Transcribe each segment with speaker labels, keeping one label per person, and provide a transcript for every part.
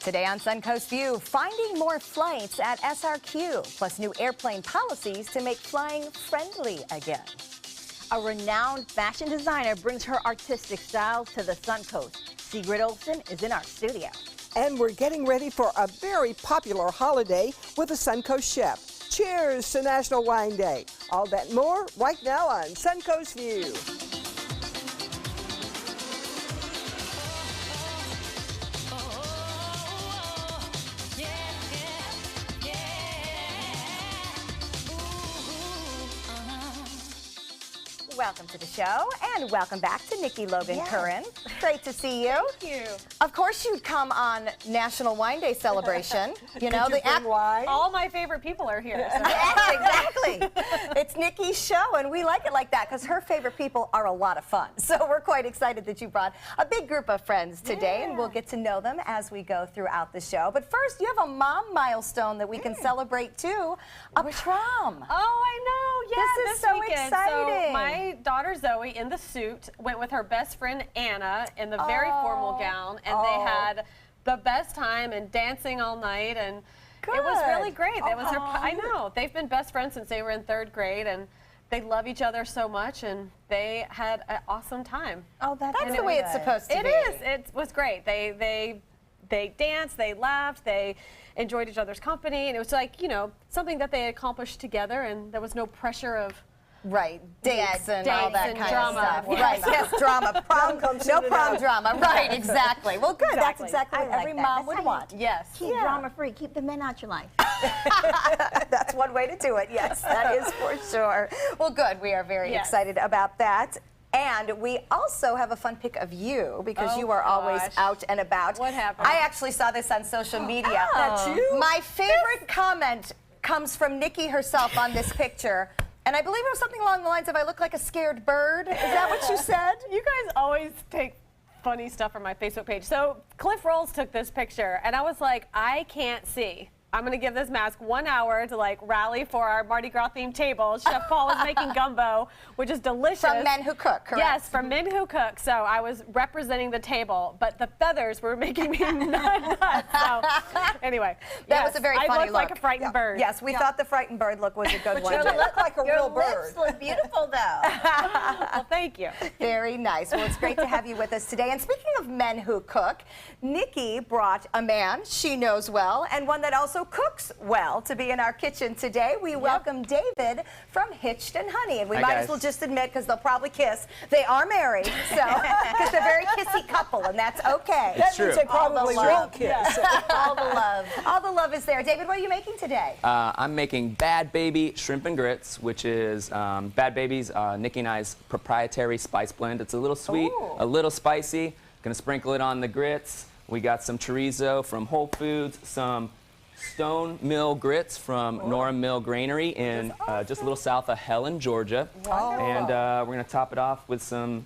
Speaker 1: Today on Suncoast View, finding more flights at SRQ, plus new airplane policies to make flying friendly again.
Speaker 2: A renowned fashion designer brings her artistic style to the Suncoast. Sigrid Olsen is in our studio.
Speaker 3: And we're getting ready for a very popular holiday with a Suncoast chef. Cheers to National Wine Day. All that and more right now on Suncoast View.
Speaker 1: Welcome to the show, and welcome back to Nikki Logan-Curran. Great to see you.
Speaker 4: Thank you.
Speaker 1: Of course you'd come on National Wine Day celebration. You know,
Speaker 3: Did you bring wine?
Speaker 4: All my favorite people are here. So.
Speaker 1: Yes, exactly. It's Nikki's show, and we like it like that because her favorite people are a lot of fun. So we're quite excited that you brought a big group of friends today, and we'll get to know them as we go throughout the show. But first, you have a mom milestone that we can celebrate too, a prom.
Speaker 4: Oh, I know. Yeah,
Speaker 1: This is so
Speaker 4: weekend.
Speaker 1: exciting.
Speaker 4: So my daughter Zoe in the suit went with her best friend Anna in the very formal gown, and they had the best time and dancing all night, and it was really great. It was her. I know. They've been best friends since they were in 3rd grade, and they love each other so much, and they had an awesome time.
Speaker 1: Oh, that's the way it's supposed to be.
Speaker 4: It is. It was great. They danced, they laughed, they enjoyed each other's company, and it was like, you know, something that they accomplished together, and there was no pressure of
Speaker 1: dates and all that kind
Speaker 4: drama.
Speaker 1: of stuff.
Speaker 4: Yes.
Speaker 1: Right, yes, drama. No prom drama. Right, exactly. Well, good. That's exactly what every mom would want.
Speaker 4: Yes.
Speaker 2: Keep drama free. Keep the men out your life.
Speaker 1: That's one way to do it. Yes, that is for sure. Well, good. We are very excited about that. And we also have a fun pic of you because you are always out and about.
Speaker 4: What happened?
Speaker 1: I actually saw this on social media.
Speaker 3: That's you?
Speaker 1: My favorite comment comes from Nikki herself on this picture. And I believe it was something along the lines of, I look like a scared bird. Is that what you said?
Speaker 4: You guys always take funny stuff from my Facebook page. So Cliff Rolls took this picture, and I was like, I can't see. I'm going to give this mask 1 hour to like rally for our Mardi Gras themed table. Chef Paul is making gumbo, which is delicious.
Speaker 1: From Men Who Cook, correct?
Speaker 4: Yes, from Men Who Cook. So I was representing the table, but the feathers were making me nuts. So anyway,
Speaker 1: That was a very funny
Speaker 4: I looked
Speaker 1: look.
Speaker 4: like a frightened bird.
Speaker 1: Yes, we thought the frightened bird look was a good one.
Speaker 3: You look like a real bird.
Speaker 2: Look beautiful, though.
Speaker 4: Well, thank you.
Speaker 1: Very nice. Well, it's great to have you with us today. And speaking of Men Who Cook, Nikki brought a man she knows well and one that also cooks well to be in our kitchen today. We welcome David from Hitched and Honey. And we might as well just admit, because they'll probably kiss, they are married. So, because they're a very kissy couple, and that's okay.
Speaker 3: That means they probably won't kiss.
Speaker 1: All the love. All the love is there. David, what are you making today?
Speaker 5: I'm making Bad Baby Shrimp and Grits, which is Bad Baby's, Nikki and I's proprietary spice blend. It's a little sweet, a little spicy. Gonna sprinkle it on the grits. We got some chorizo from Whole Foods, some Stone Mill grits from Nora Mill Granary in just a little south of Helen, Georgia. And we're gonna top it off with some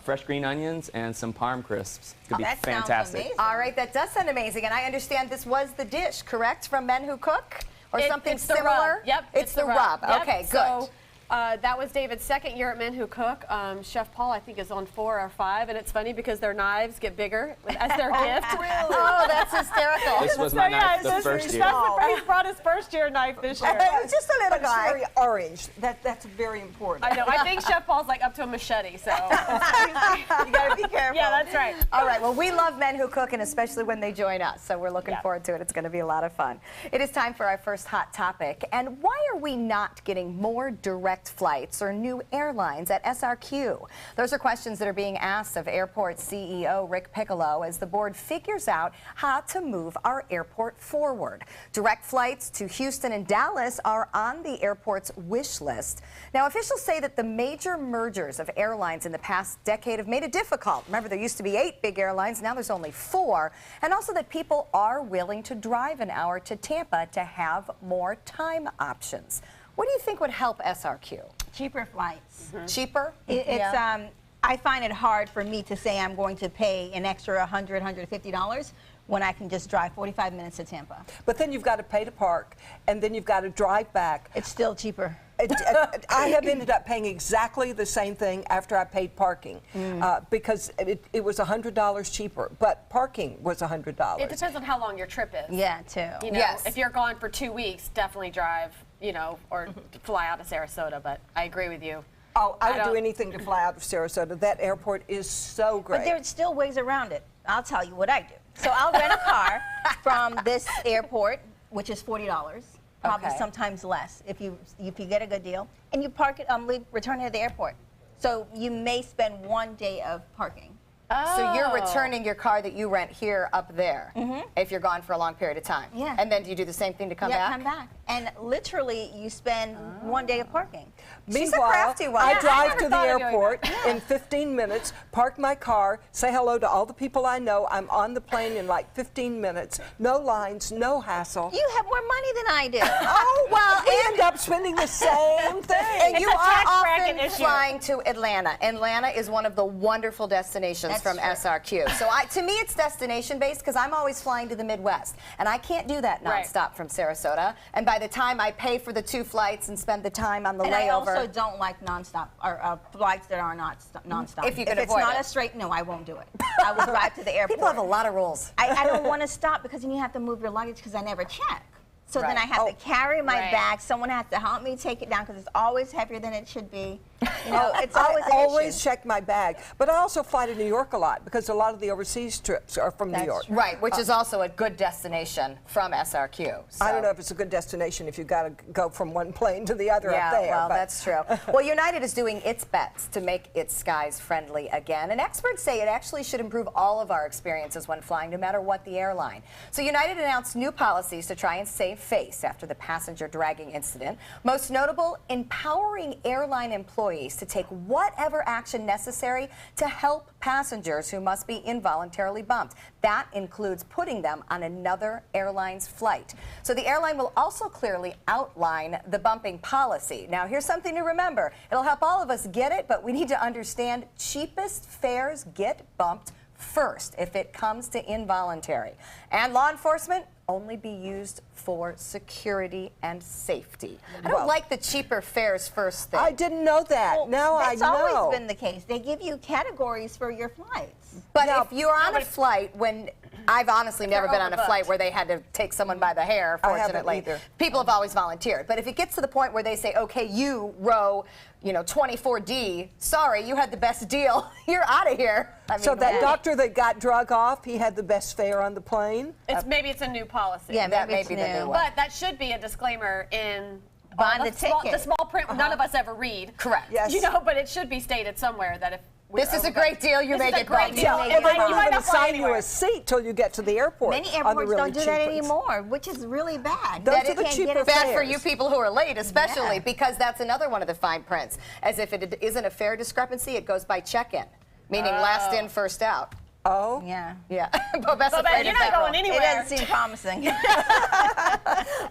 Speaker 5: fresh green onions and some parm crisps. It's gonna be fantastic.
Speaker 1: All right, that does sound amazing. And I understand this was the dish, correct, from Men Who Cook? Or something
Speaker 4: it's the
Speaker 1: similar?
Speaker 4: Rub. Yep,
Speaker 1: It's the rub.
Speaker 4: Yep.
Speaker 1: Okay, good.
Speaker 4: So, that was David's 2nd year at Men Who Cook. Chef Paul, I think, is on 4 or 5, and it's funny because their knives get bigger as their gift.
Speaker 1: Oh, that's hysterical.
Speaker 5: This was my knife the first year.
Speaker 4: He brought his first-year knife this year.
Speaker 1: Just a little
Speaker 3: But
Speaker 1: guy.
Speaker 3: it's very orange. That's very important.
Speaker 4: I know. I think Chef Paul's like up to a machete, so.
Speaker 1: You gotta be careful.
Speaker 4: Yeah, that's right.
Speaker 1: All right, well, we love Men Who Cook, and especially when they join us, so we're looking forward to it. It's gonna be a lot of fun. It is time for our first hot topic, and why are we not getting more direct flights or new airlines at SRQ? Those are questions that are being asked of airport CEO Rick Piccolo as the board figures out how to move our airport forward. Direct flights to Houston and Dallas are on the airport's wish list. Now, officials say that the major mergers of airlines in the past decade have made it difficult. Remember, there used to be 8 big airlines, now there's only 4. And also that people are willing to drive an hour to Tampa to have more time options. What do you think would help SRQ?
Speaker 2: Cheaper flights.
Speaker 1: Cheaper?
Speaker 2: I find it hard for me to say I'm going to pay an extra $100, $150 when I can just drive 45 minutes to Tampa.
Speaker 3: But then you've got to pay to park, and then you've got to drive back.
Speaker 2: It's still cheaper.
Speaker 3: I have ended up paying exactly the same thing after I paid parking because it was $100 cheaper, but parking was $100.
Speaker 4: It depends on how long your trip is.
Speaker 2: Yeah, too.
Speaker 4: You know,
Speaker 1: Yes.
Speaker 4: if you're gone for 2 weeks, definitely drive, you know, or fly out to Sarasota. But I agree with you.
Speaker 3: Oh, I would do
Speaker 4: don't-
Speaker 3: anything to fly out of Sarasota. That airport is so great.
Speaker 2: But there's still ways around it. I'll tell you what I do. So I'll rent a car from this airport, which is $40, probably
Speaker 1: Okay.
Speaker 2: sometimes less if you get a good deal, and you park it, return it at the airport. So you may spend 1 day of parking.
Speaker 1: So you're returning your car that you rent here up there if you're gone for a long period of time.
Speaker 2: Yeah.
Speaker 1: And then do you do the same thing to come back?
Speaker 2: Come back. And literally, you spend 1 day of parking.
Speaker 1: She's a crafty one.
Speaker 3: I
Speaker 1: Yeah, I
Speaker 3: drive
Speaker 4: never
Speaker 3: to the
Speaker 4: thought of doing
Speaker 3: airport in 15 minutes, park my car, say hello to all the people I know. I'm on the plane in like 15 minutes. No lines, no hassle.
Speaker 2: You have more money than I do.
Speaker 3: Oh, well, we end up spending the same thing.
Speaker 1: And you
Speaker 4: a
Speaker 1: are
Speaker 4: tax
Speaker 1: often
Speaker 4: bracket issue.
Speaker 1: flying to Atlanta. Atlanta is one of the wonderful destinations
Speaker 2: That's
Speaker 1: from
Speaker 2: true.
Speaker 1: SRQ. So to me, it's destination based because I'm always flying to the Midwest, and I can't do that
Speaker 4: Right.
Speaker 1: nonstop from Sarasota. And by the time I pay for the 2 flights and spend the time on the
Speaker 2: And
Speaker 1: layover,
Speaker 2: I also don't like nonstop or flights that are not nonstop.
Speaker 1: If you can
Speaker 2: it's
Speaker 1: avoid
Speaker 2: not
Speaker 1: it.
Speaker 2: a straight, no, I won't do it. I will drive to the airport.
Speaker 1: people have a lot of rules.
Speaker 2: I don't want to stop because then you have to move your luggage because I never check. So then I
Speaker 1: Right.
Speaker 2: have to carry my
Speaker 4: Right.
Speaker 2: bag. Someone has to help me take it down because it's always heavier than it should be. You know, it's
Speaker 3: I
Speaker 2: always an
Speaker 3: always
Speaker 2: issue.
Speaker 3: check my bag, but I also fly to New York a lot because a lot of the overseas trips are from New
Speaker 2: That's
Speaker 3: York.
Speaker 2: true.
Speaker 1: Right, which is also a good destination from SRQ.
Speaker 3: I
Speaker 1: so.
Speaker 3: don't know if it's a good destination if you've got to go from one plane to the other
Speaker 1: Yeah,
Speaker 3: up there.
Speaker 1: well,
Speaker 3: but-
Speaker 1: that's true. Well, United is doing its best to make its skies friendly again, and experts say it actually should improve all of our experiences when flying, no matter what the airline. So United announced new policies to try and save face after the passenger dragging incident. Most notable, empowering airline employees to take whatever action necessary to help passengers who must be involuntarily bumped. That includes putting them on another airline's flight. So the airline will also clearly outline the bumping policy. Now, here's something to remember. It'll help all of us get it, but we need to understand cheapest fares get bumped first if it comes to involuntary. And law enforcement only be used for security and safety. I don't
Speaker 3: Well-
Speaker 1: like the cheaper fares first thing.
Speaker 3: I didn't know that.
Speaker 2: Well,
Speaker 3: now I
Speaker 2: that's
Speaker 3: know.
Speaker 2: always been the case. They give you categories for your flights.
Speaker 1: But
Speaker 3: No,
Speaker 1: if you're on a flight when I've honestly never been on a
Speaker 4: overbooked.
Speaker 1: flight where they had to take someone by the hair,
Speaker 3: I haven't
Speaker 1: fortunately.
Speaker 3: either.
Speaker 1: People have always volunteered. But if it gets to the point where they say, okay, you row, 24D, sorry, you had the best deal. You're out of here. I mean,
Speaker 3: So that
Speaker 1: really.
Speaker 3: doctor that got drug off, he had the best fare on the plane?
Speaker 4: Maybe it's a new policy.
Speaker 2: Yeah,
Speaker 1: that
Speaker 2: maybe
Speaker 1: may
Speaker 2: it's
Speaker 1: be the
Speaker 2: new.
Speaker 1: new one.
Speaker 4: But that should be a disclaimer in
Speaker 2: On
Speaker 4: all
Speaker 2: the
Speaker 4: small,
Speaker 2: ticket.
Speaker 4: the small print none of us ever read.
Speaker 1: Correct.
Speaker 3: Yes.
Speaker 4: You know, but it should be stated somewhere that if we're
Speaker 1: This is a
Speaker 4: overbooked-
Speaker 1: great deal, you
Speaker 4: This
Speaker 1: may
Speaker 4: is a
Speaker 1: get
Speaker 4: great
Speaker 1: bumped.
Speaker 4: deal.
Speaker 2: Yeah,
Speaker 3: And
Speaker 4: You
Speaker 3: they
Speaker 4: might
Speaker 3: don't even
Speaker 4: not fly
Speaker 3: assign you
Speaker 4: anywhere.
Speaker 3: a seat till you get to the airport.
Speaker 2: Many
Speaker 3: on the
Speaker 2: airports
Speaker 3: really
Speaker 2: don't do
Speaker 3: cheap
Speaker 2: that
Speaker 3: ones.
Speaker 2: anymore, which is really bad.
Speaker 3: Those
Speaker 2: You
Speaker 3: are the
Speaker 2: can't
Speaker 3: cheaper
Speaker 2: get a
Speaker 1: Bad
Speaker 3: fares.
Speaker 1: for you people who are late, especially
Speaker 2: Yeah.
Speaker 1: because that's another one of the fine prints. As if it isn't a fare discrepancy, it goes by check-in, meaning last in, first out.
Speaker 3: Oh?
Speaker 2: Yeah.
Speaker 1: Yeah, Bob's
Speaker 4: So,
Speaker 1: afraid
Speaker 4: Ben, you're
Speaker 1: of
Speaker 4: not
Speaker 1: that
Speaker 4: going
Speaker 1: rule.
Speaker 2: It
Speaker 4: anywhere.
Speaker 2: doesn't seem promising.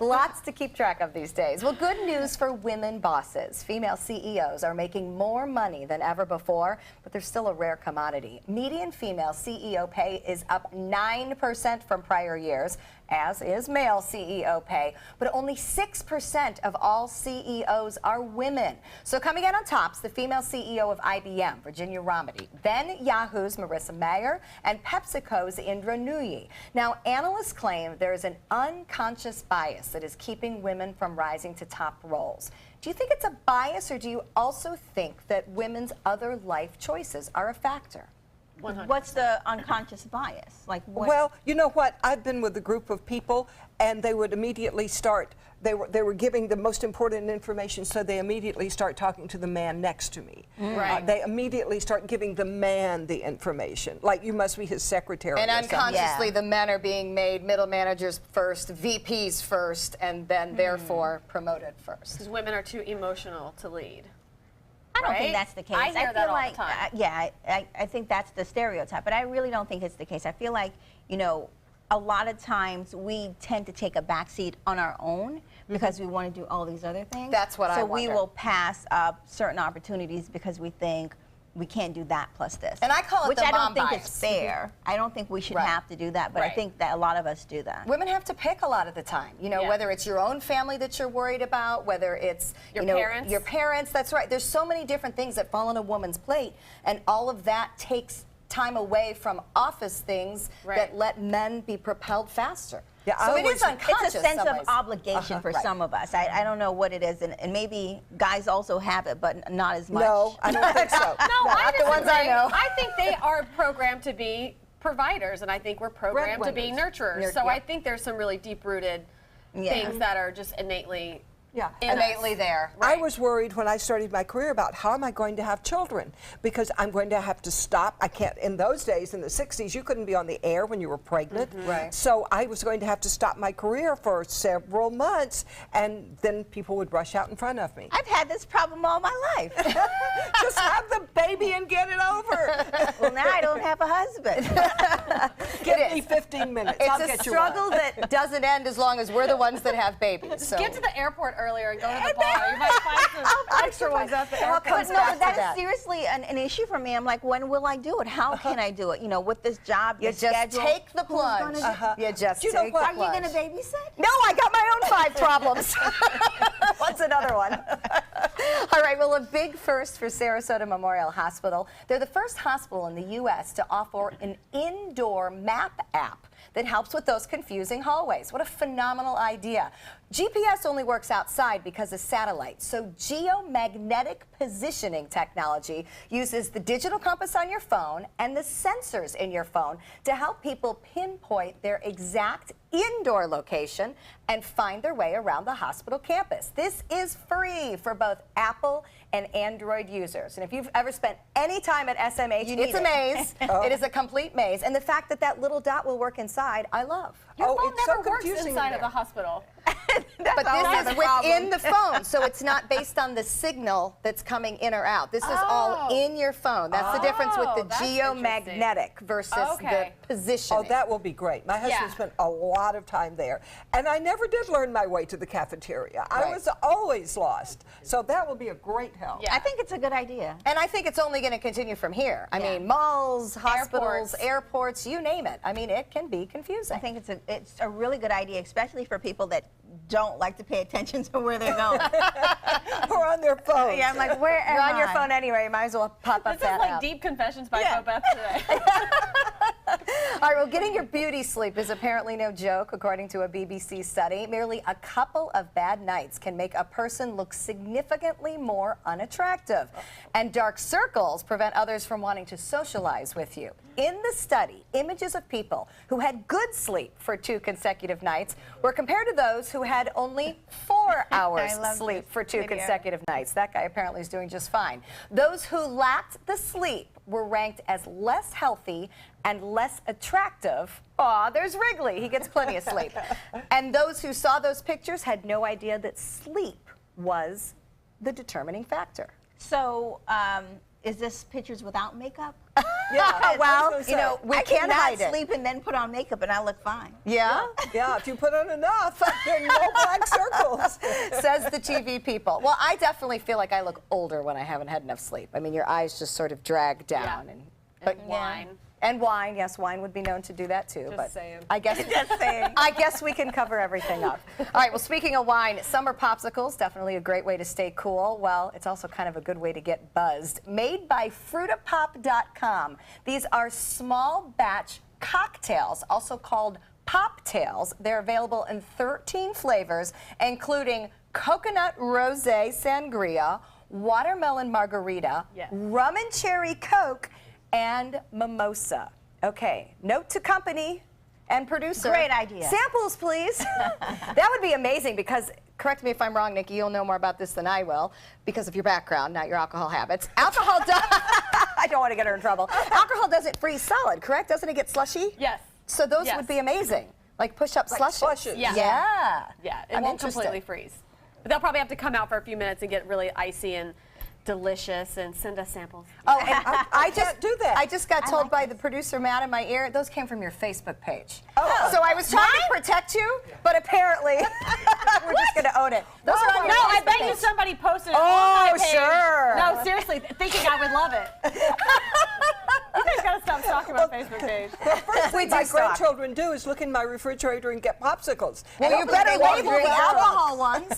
Speaker 1: Lots to keep track of these days. Well, good news for women bosses. Female CEOs are making more money than ever before, but they're still a rare commodity. Median female CEO pay is up 9% from prior years, as is male CEO pay, but only 6% of all CEOs are women. So coming in on tops, the female CEO of IBM, Virginia Rometty, then Yahoo's Marissa Mayer, and PepsiCo's Indra Nooyi. Now, analysts claim there is an unconscious bias that is keeping women from rising to top roles. Do you think it's a bias, or do you also think that women's other life choices are a factor?
Speaker 4: 100%.
Speaker 2: What's the unconscious bias? Like what?
Speaker 3: Well, you know what? I've been with a group of people, and they would immediately start. They were giving the most important information, so they immediately start talking to the man next to me.
Speaker 4: Right.
Speaker 3: They immediately start giving the man the information, like you must be his secretary.
Speaker 1: And
Speaker 3: or something.
Speaker 1: unconsciously,
Speaker 2: Yeah.
Speaker 1: the men are being made middle managers first, VPs first, and then therefore promoted first.
Speaker 4: Because women are too emotional to lead.
Speaker 2: I don't
Speaker 4: right?
Speaker 2: think that's the case.
Speaker 4: I hear
Speaker 2: feel
Speaker 4: that all the
Speaker 2: like,
Speaker 4: time.
Speaker 2: yeah, I think that's the stereotype, but I really don't think it's the case. I feel like, a lot of times we tend to take a backseat on our own because we want to do all these other things.
Speaker 1: That's what I
Speaker 2: So we
Speaker 1: wonder.
Speaker 2: will pass up certain opportunities because we think, we can't do that plus this.
Speaker 1: And I call it
Speaker 2: which
Speaker 1: the
Speaker 2: I don't
Speaker 1: mom
Speaker 2: think
Speaker 1: bias.
Speaker 2: is fair. I don't think we should
Speaker 1: Right.
Speaker 2: have to do that, but I
Speaker 4: Right.
Speaker 2: think that a lot of us do that.
Speaker 1: Women have to pick a lot of the time, you know,
Speaker 4: Yeah.
Speaker 1: whether it's your own family that you're worried about, whether it's
Speaker 4: Your
Speaker 1: you know,
Speaker 4: parents.
Speaker 1: your parents. That's right. There's so many different things that fall on a woman's plate, and all of that takes time away from office things
Speaker 4: Right.
Speaker 1: that let men be propelled faster.
Speaker 3: Yeah, I
Speaker 1: so it
Speaker 3: always-
Speaker 1: is unconscious.
Speaker 2: It's a sense
Speaker 1: some
Speaker 2: of
Speaker 1: ways.
Speaker 2: obligation for
Speaker 1: Right.
Speaker 2: some of us. I don't know what it is, and maybe guys also have it, but not as much.
Speaker 3: No, I don't think so.
Speaker 4: No, I
Speaker 1: not the ones I
Speaker 4: disagree.
Speaker 1: know.
Speaker 4: I think they are programmed to be providers, and I think we're programmed to be nurturers. So
Speaker 1: Yeah.
Speaker 4: I think there's some really deep-rooted
Speaker 2: Yeah.
Speaker 4: things that are just innately
Speaker 3: Yeah.
Speaker 4: in us.
Speaker 1: Innately there.
Speaker 3: I
Speaker 4: Right.
Speaker 3: was worried when I started my career about how am I going to have children, because I'm going to have to stop. I can't, in those days, in the 60s, you couldn't be on the air when you were pregnant.
Speaker 1: Right.
Speaker 3: So I was going to have to stop my career for several months, and then people would rush out in front of me.
Speaker 2: I've had this problem all my life.
Speaker 3: Just have the baby and get it over.
Speaker 2: Well, now I don't have a husband.
Speaker 3: Give
Speaker 1: It
Speaker 3: me
Speaker 1: is.
Speaker 3: 15 minutes.
Speaker 1: It's
Speaker 3: I'll
Speaker 1: a
Speaker 3: get you one.
Speaker 1: struggle that doesn't end as long as we're the ones that have babies. So.
Speaker 4: Get to the airport earlier and go to the bar. You might find some extra ones at the
Speaker 1: It all
Speaker 4: airport.
Speaker 1: comes
Speaker 2: But no,
Speaker 1: back
Speaker 2: but
Speaker 1: to
Speaker 2: that
Speaker 1: that.
Speaker 2: is seriously an issue for me. I'm like, when will I do it? How can I do it? You know, with this job,
Speaker 1: You
Speaker 2: the
Speaker 1: just
Speaker 2: schedule.
Speaker 1: take the
Speaker 2: who's gonna
Speaker 1: plunge.
Speaker 2: do-
Speaker 1: You just
Speaker 3: Do you know
Speaker 1: take
Speaker 3: what?
Speaker 1: the
Speaker 2: Are you
Speaker 1: plunge.
Speaker 2: going to babysit?
Speaker 1: No, I got my own 5 problems. What's another one? All right, well, a big first for Sarasota Memorial Hospital. They're the first hospital in the U.S. to offer an indoor map app that helps with those confusing hallways. What a phenomenal idea. GPS only works outside because of satellite, so geomagnetic positioning technology uses the digital compass on your phone and the sensors in your phone to help people pinpoint their exact indoor location and find their way around the hospital campus. This is free for both Apple and Android users. And if you've ever spent any time at SMH,
Speaker 2: You need
Speaker 1: it's a
Speaker 2: it.
Speaker 1: maze. It is a complete maze. And the fact that that little dot will work inside, I love.
Speaker 4: Your
Speaker 3: Oh,
Speaker 4: phone
Speaker 3: it's so
Speaker 4: never works
Speaker 3: confusing in
Speaker 4: inside of
Speaker 3: there.
Speaker 4: the hospital.
Speaker 1: But this is within the phone, so it's not based on the signal that's coming in or out. This is all in your phone. That's the difference with the
Speaker 4: that's
Speaker 1: geomagnetic versus
Speaker 4: Okay.
Speaker 1: the positioning.
Speaker 3: Oh, that will be great. My husband
Speaker 4: Yeah.
Speaker 3: spent a lot of time there, and I never did learn my way to the cafeteria. I
Speaker 1: Right.
Speaker 3: was always lost. So that will be a great help.
Speaker 4: Yeah.
Speaker 2: I think it's a good idea.
Speaker 1: And I think it's only going to continue from here. I
Speaker 2: Yeah.
Speaker 1: mean, malls, hospitals,
Speaker 4: Airports.
Speaker 1: airports, you name it. I mean, it can be confusing.
Speaker 2: I think it's a really good idea, especially for people that don't like to pay attention to where they're going.
Speaker 3: Or on their phones.
Speaker 2: Yeah, I'm like, where am
Speaker 1: You're on your
Speaker 2: I?
Speaker 1: phone anyway. You might as well pop up
Speaker 4: This is
Speaker 1: that
Speaker 4: like
Speaker 1: app.
Speaker 4: deep confessions by
Speaker 2: Yeah.
Speaker 4: Beth today.
Speaker 1: All right, well, getting your beauty sleep is apparently no joke, according to a BBC study. Merely a couple of bad nights can make a person look significantly more unattractive. And dark circles prevent others from wanting to socialize with you. In the study, images of people who had good sleep for 2 consecutive nights were compared to those who had only 4 hours
Speaker 2: love
Speaker 1: sleep
Speaker 2: this
Speaker 1: for 2
Speaker 2: video.
Speaker 1: consecutive nights. That guy apparently is doing just fine. Those who lacked the sleep were ranked as less healthy and less attractive. Aw, there's Wrigley. He gets plenty of sleep. And those who saw those pictures had no idea that sleep was the determining factor.
Speaker 2: So, is this pictures without makeup?
Speaker 3: Yeah.
Speaker 1: Well, you know, we
Speaker 2: I
Speaker 1: can't
Speaker 2: cannot
Speaker 1: hide it.
Speaker 2: sleep and then put on makeup and I look fine.
Speaker 1: Yeah?
Speaker 3: Yeah, if you put on enough, there are no black circles.
Speaker 1: Says the TV people. Well, I definitely feel like I look older when I haven't had enough sleep. I mean, your eyes just sort of drag down.
Speaker 4: Yeah.
Speaker 1: But
Speaker 4: Wine.
Speaker 1: And wine, yes, wine would be known to do that too.
Speaker 4: Just
Speaker 1: but
Speaker 4: saying.
Speaker 1: I guess I guess we can cover everything up. All right. Well, speaking of wine, summer popsicles definitely a great way to stay cool. Well, it's also kind of a good way to get buzzed. Made by Fruitapop.com. These are small batch cocktails, also called poptails. They're available in 13 flavors, including coconut rosé sangria, watermelon margarita,
Speaker 4: Yes.
Speaker 1: rum and cherry Coke, and mimosa. Okay, note to company and producer.
Speaker 2: Great idea.
Speaker 1: Samples, please. That would be amazing because, correct me if I'm wrong, Nikki, you'll know more about this than I will because of your background, not your alcohol habits. Alcohol I don't want to get her in trouble. Alcohol doesn't freeze solid, correct? Doesn't it get slushy?
Speaker 4: Yes.
Speaker 1: So those
Speaker 4: Yes.
Speaker 1: would be amazing. Like push-up slushies.
Speaker 3: slushes.
Speaker 4: Yeah.
Speaker 1: Yeah.
Speaker 4: Yeah, it
Speaker 1: I'm
Speaker 4: won't
Speaker 1: interested.
Speaker 4: completely freeze. But they'll probably have to come out for a few minutes and get really icy and delicious, and send us samples.
Speaker 1: Oh, and I just
Speaker 3: do that.
Speaker 1: I just got told by the producer Matt in my ear, those came from your Facebook page. Oh, so I was trying to protect you, but apparently we're just going to own it. Those are on your
Speaker 4: No, I
Speaker 1: Facebook
Speaker 4: bet
Speaker 1: page.
Speaker 4: you somebody posted it on my page.
Speaker 1: Sure.
Speaker 4: No, seriously, thinking I would love it. You guys gotta stop stalking my Facebook page.
Speaker 3: First thing my
Speaker 1: do stock.
Speaker 3: grandchildren do is look in my refrigerator and get popsicles.
Speaker 1: Well, you better label the alcohol ones.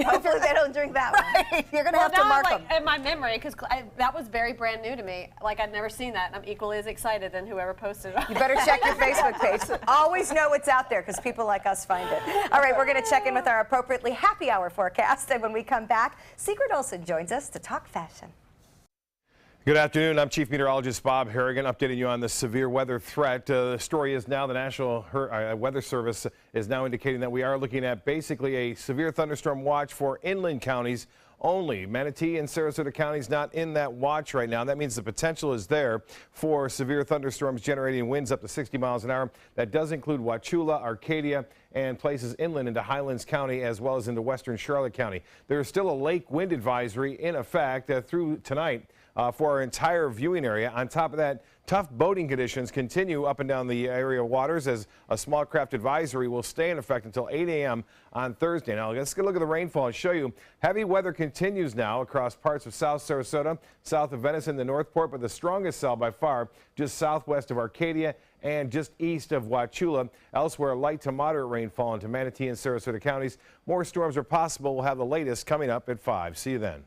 Speaker 2: Hopefully they don't drink that one.
Speaker 1: You're going to have to
Speaker 4: now
Speaker 1: mark
Speaker 4: I'm,
Speaker 1: them.
Speaker 4: in my memory, because that was very brand new to me. Like, I'd never seen that, and I'm equally as excited than whoever posted it.
Speaker 1: You better check your Facebook page. Always know what's out there because people like us find it. All right, we're going to check in with our appropriately happy hour forecast. And when we come back, Sigrid Olson joins us to talk fashion.
Speaker 6: Good afternoon. I'm Chief Meteorologist Bob Harrigan, updating you on the severe weather threat. The story is now the National Weather Service is now indicating that we are looking at basically a severe thunderstorm watch for inland counties only. Manatee and Sarasota counties not in that watch right now. That means the potential is there for severe thunderstorms generating winds up to 60 miles an hour. That does include Wauchula, Arcadia, and places inland into Highlands County as well as into western Charlotte County. There is still a lake wind advisory in effect through tonight for our entire viewing area. On top of that, tough boating conditions continue up and down the area waters as a small craft advisory will stay in effect until 8 a.m. on Thursday. Now, let's get a look at the rainfall and show you. Heavy weather continues now across parts of South Sarasota, south of Venice and the Northport, but the strongest cell by far just southwest of Arcadia and just east of Wauchula. Elsewhere, light to moderate rainfall into Manatee and Sarasota counties. More storms are possible. We'll have the latest coming up at 5. See you then.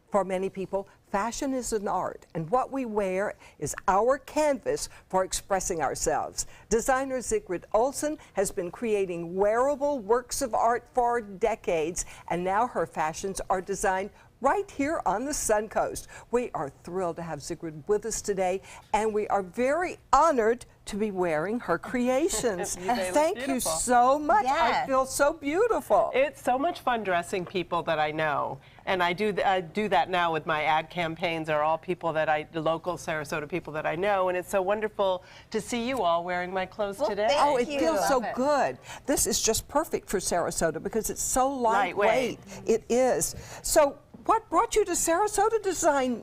Speaker 3: For many people, fashion is an art, and what we wear is our canvas for expressing ourselves. Designer Sigrid Olson has been creating wearable works of art for decades, and now her fashions are designed right here on the Suncoast. We are thrilled to have Sigrid with us today, and we are very honored to be wearing her creations. Thank you so much.
Speaker 2: Yes.
Speaker 3: I feel so beautiful.
Speaker 7: It's so much fun dressing people that I know, and I do that now with my ad campaigns. Are all people that the local Sarasota people that I know, and it's so wonderful to see you all wearing my clothes today.
Speaker 2: thank
Speaker 3: Oh, it
Speaker 2: you.
Speaker 3: feels so
Speaker 2: Love it.
Speaker 3: good. This is just perfect for Sarasota because it's so lightweight.
Speaker 7: Lightweight.
Speaker 3: It is. So, what brought you to Sarasota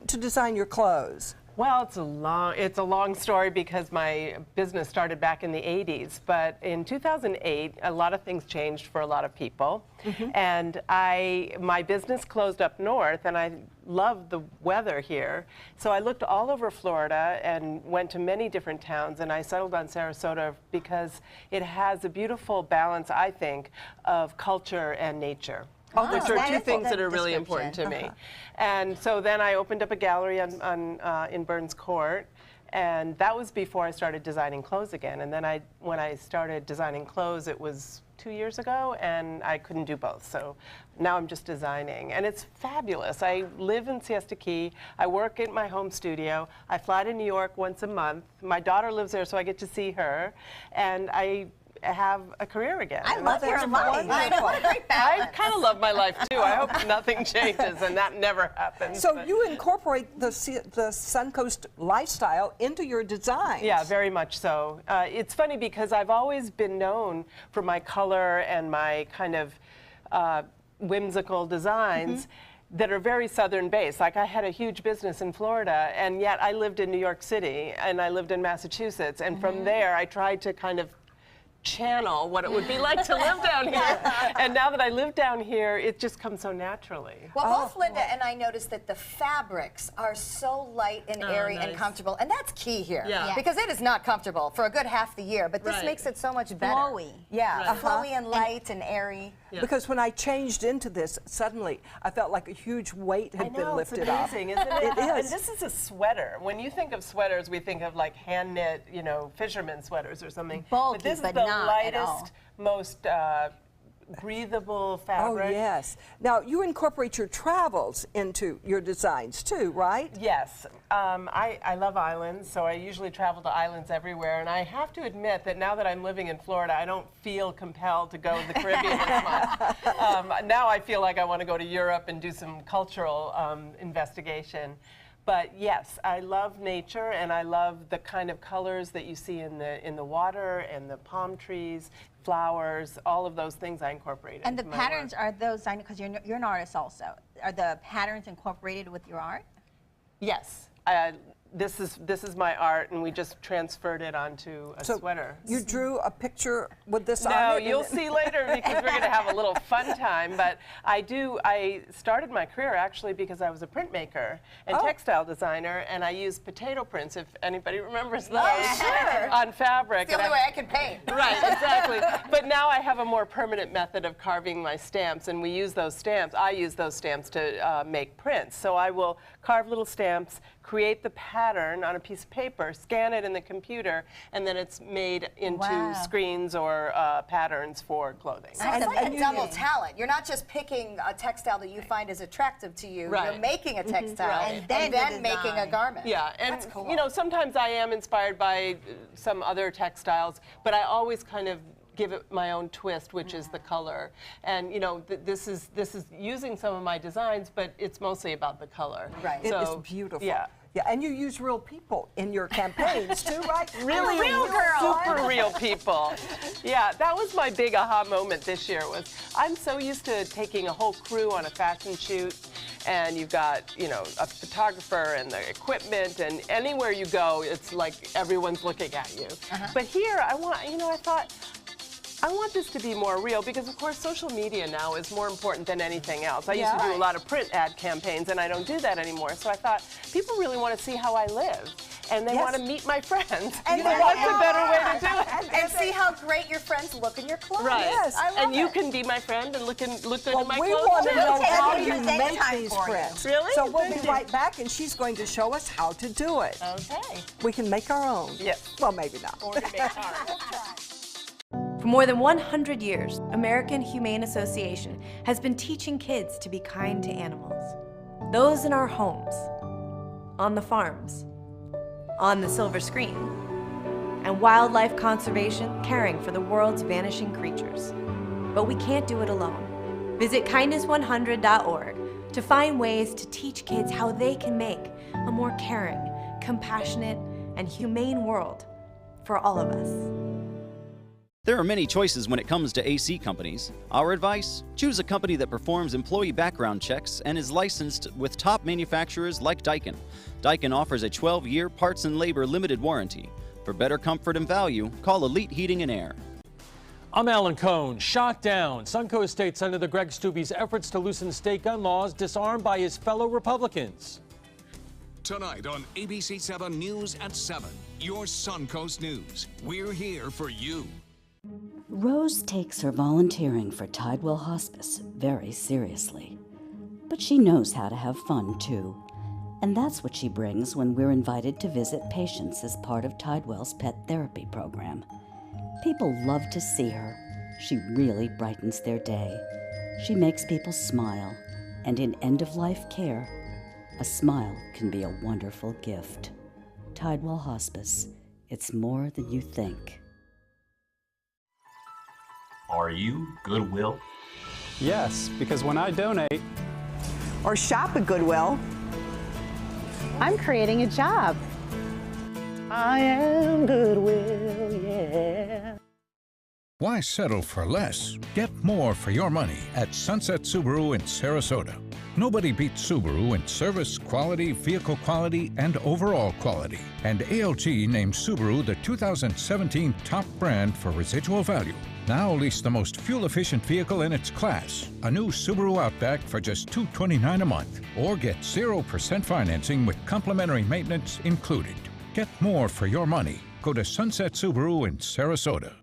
Speaker 3: to design your clothes?
Speaker 7: Well, it's a long story because my business started back in the 80s, but in 2008, a lot of things changed for a lot of people. And my business closed up north, and I loved the weather here. So I looked all over Florida and went to many different towns, and I settled on Sarasota because it has a beautiful balance, I think, of culture and nature. Which are
Speaker 2: that
Speaker 7: two
Speaker 2: is a
Speaker 7: things
Speaker 2: good
Speaker 7: that are really important to
Speaker 2: description.
Speaker 7: me. And so then I opened up a gallery in Burns Court, and that was before I started designing clothes again. And then when I started designing clothes, it was 2 years ago, and I couldn't do both. So now I'm just designing, and it's fabulous. I live in Siesta Key. I work in my home studio. I fly to New York once a month. My daughter lives there, so I get to see her, and I have a career again.
Speaker 2: I love your life.
Speaker 7: I kind of love my life too. I hope nothing changes, and that never happens.
Speaker 3: So
Speaker 7: but-
Speaker 3: you incorporate the Suncoast lifestyle into your designs.
Speaker 7: Yeah, very much so. It's funny because I've always been known for my color and my kind of whimsical designs that are very southern based. Like I had a huge business in Florida, and yet I lived in New York City and I lived in Massachusetts, and from there I tried to kind of channel what it would be like to live down here. And now that I live down here, it just comes so naturally.
Speaker 1: Well, both Linda and I noticed that the fabrics are so light and airy and
Speaker 7: nice.
Speaker 1: comfortable, and that's key here.
Speaker 7: Yeah.
Speaker 2: Yeah.
Speaker 1: Because it is not comfortable for a good half the year, but this
Speaker 7: Right.
Speaker 1: makes it so much better.
Speaker 2: Flowy.
Speaker 1: Yeah, flowy and light and airy.
Speaker 3: Because when I changed into this, suddenly I felt like a huge weight had been lifted
Speaker 7: it's
Speaker 3: up.
Speaker 7: amazing, isn't it?
Speaker 3: It is.
Speaker 7: And this is a sweater. When you think of sweaters, we think of like hand knit, fisherman sweaters or something.
Speaker 2: Bulky,
Speaker 7: but this
Speaker 2: but
Speaker 7: is the
Speaker 2: not at all.
Speaker 7: lightest, most breathable
Speaker 3: Oh,
Speaker 7: fabric.
Speaker 3: yes. Now, you incorporate your travels into your designs too, right?
Speaker 7: Yes, I love islands, so I usually travel to islands everywhere, and I have to admit that now that I'm living in Florida, I don't feel compelled to go to the Caribbean as much. Now I feel like I want to go to Europe and do some cultural investigation. But yes, I love nature, and I love the kind of colors that you see in the water and the palm trees, flowers, all of those things I incorporate
Speaker 2: And the
Speaker 7: into my
Speaker 2: patterns
Speaker 7: work.
Speaker 2: are those, because you're an artist also. the patterns incorporated with your art?
Speaker 7: Yes. This is my art, and we just transferred it onto a sweater.
Speaker 3: You drew a picture with this on it?
Speaker 7: No, you'll see later because we're going to have a little fun time. But I started my career actually because I was a printmaker and textile designer, and I used potato prints, if anybody remembers those, on fabric.
Speaker 1: It's the only way I can paint.
Speaker 7: Right, exactly. But now I have a more permanent method of carving my stamps, and we use those stamps. I use those stamps to make prints. So I will carve little stamps, create the pattern on a piece of paper, scan it in the computer, and then it's made into screens or patterns for clothing.
Speaker 1: Sounds like a double talent. You're not just picking a textile that you find is attractive to you.
Speaker 7: Right.
Speaker 1: You're making a textile
Speaker 2: Right.
Speaker 1: and then making a garment.
Speaker 7: Yeah, and
Speaker 1: That's cool.
Speaker 7: you know, sometimes I am inspired by some other textiles, but I always kind of give it my own twist, which is the color. And you know, this is using some of my designs, but it's mostly about the color.
Speaker 1: Right.
Speaker 3: It
Speaker 7: So,
Speaker 3: is beautiful.
Speaker 7: Yeah.
Speaker 3: Yeah, and you use real people in your campaigns too, right?
Speaker 7: Really
Speaker 1: real girl.
Speaker 7: super real people. Yeah, that was my big aha moment this year. Was I'm so used to taking a whole crew on a fashion shoot, and you've got, you know, a photographer and the equipment, and anywhere you go, it's like everyone's looking at you. But here, I thought, I want this to be more real because, of course, social media now is more important than anything else. I used to do a lot of print ad campaigns, and I don't do that anymore. So I thought, people really want to see how I live, and they want to meet my friends.
Speaker 1: And
Speaker 7: what's a better way to do it?
Speaker 1: And see how great your friends look in your clothes.
Speaker 7: Right.
Speaker 3: Yes.
Speaker 1: I love
Speaker 7: And you
Speaker 1: it.
Speaker 7: can be my friend and look good in my
Speaker 3: we
Speaker 7: clothes,
Speaker 3: want to
Speaker 7: too.
Speaker 3: know how
Speaker 2: Take
Speaker 3: you
Speaker 2: it.
Speaker 3: make
Speaker 2: Time
Speaker 3: these
Speaker 2: for you.
Speaker 3: prints.
Speaker 7: Really?
Speaker 3: So we'll be
Speaker 7: Thank you.
Speaker 3: right back, and she's going to show us how to do it.
Speaker 7: Okay.
Speaker 3: We can make our own.
Speaker 7: Yes.
Speaker 3: Well, maybe not.
Speaker 7: Or to make art.
Speaker 8: For more than 100 years, American Humane Association has been teaching kids to be kind to animals. Those in our homes, on the farms, on the silver screen, and wildlife conservation, caring for the world's vanishing creatures. But we can't do it alone. Visit kindness100.org to find ways to teach kids how they can make a more caring, compassionate, and humane world for all of us.
Speaker 9: There are many choices when it comes to AC companies. Our advice? Choose a company that performs employee background checks and is licensed with top manufacturers like Daikin. Daikin offers a 12-year parts and labor limited warranty. For better comfort and value, call Elite Heating and Air.
Speaker 10: I'm Alan Cohn. Shot down. Suncoast State Senator Greg Stubbe's efforts to loosen state gun laws disarmed by his fellow Republicans.
Speaker 11: Tonight on ABC 7 News at 7, your Suncoast News. We're here for you.
Speaker 12: Rose takes her volunteering for Tidewell Hospice very seriously. But she knows how to have fun, too. And that's what she brings when we're invited to visit patients as part of Tidewell's pet therapy program. People love to see her. She really brightens their day. She makes people smile. And in end-of-life care, a smile can be a wonderful gift. Tidewell Hospice. It's more than you think.
Speaker 13: Are you Goodwill?
Speaker 14: Yes, because when I donate
Speaker 15: or shop at Goodwill,
Speaker 16: I'm creating a job.
Speaker 17: I am Goodwill, yeah.
Speaker 18: Why settle for less? Get more for your money at Sunset Subaru in Sarasota. Nobody beats Subaru in service, quality, vehicle quality, and overall quality. And ALG named Subaru the 2017 top brand for residual value. Now lease the most fuel-efficient vehicle in its class, a new Subaru Outback for just $229 a month, or get 0% financing with complimentary maintenance included. Get more for your money. Go to Sunset Subaru in Sarasota.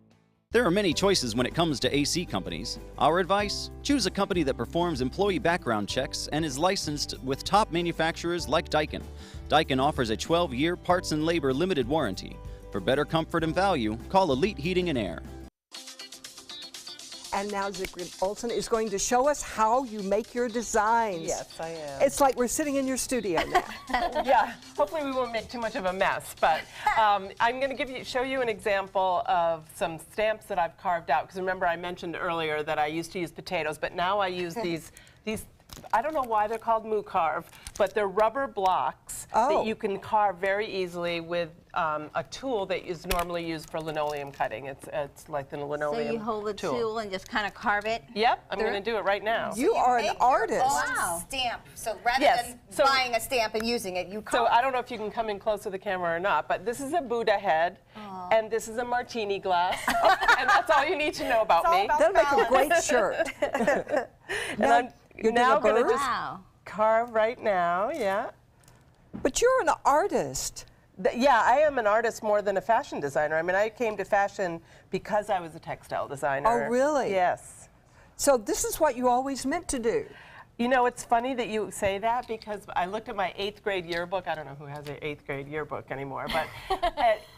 Speaker 9: There are many choices when it comes to AC companies. Our advice? Choose a company that performs employee background checks and is licensed with top manufacturers like Daikin. Daikin offers a 12-year parts and labor limited warranty. For better comfort and value, call Elite Heating and Air.
Speaker 3: And now Sigrid Olson is going to show us how you make your designs.
Speaker 7: Yes, I am.
Speaker 3: It's like we're sitting in your studio now.
Speaker 7: Yeah, hopefully we won't make too much of a mess, but I'm going to show you an example of some stamps that I've carved out, because remember I mentioned earlier that I used to use potatoes, but now I use these I don't know why they're called Moo Carve, but they're rubber blocks that you can carve very easily with a tool that is normally used for linoleum cutting. It's like the linoleum
Speaker 2: So you hold the tool and just kind of carve it?
Speaker 7: Yep, I'm going to do it right now.
Speaker 3: You are an artist.
Speaker 1: Wow. Stamp. So rather than buying a stamp and using it, you carve.
Speaker 7: So I don't know if you can come in close to the camera or not, but this is a Buddha head, and this is a martini glass, and that's all you need to know about me.
Speaker 3: That'll make a great shirt.
Speaker 7: And I'm now going to just
Speaker 2: Wow.
Speaker 7: carve right now, yeah.
Speaker 3: But you're an artist.
Speaker 7: Yeah, I am an artist more than a fashion designer. I mean, I came to fashion because I was a textile designer.
Speaker 3: Oh, really?
Speaker 7: Yes.
Speaker 3: So this is what you always meant to do.
Speaker 7: You know, it's funny that you say that because I looked at my 8th grade yearbook. I don't know who has an 8th grade yearbook anymore, but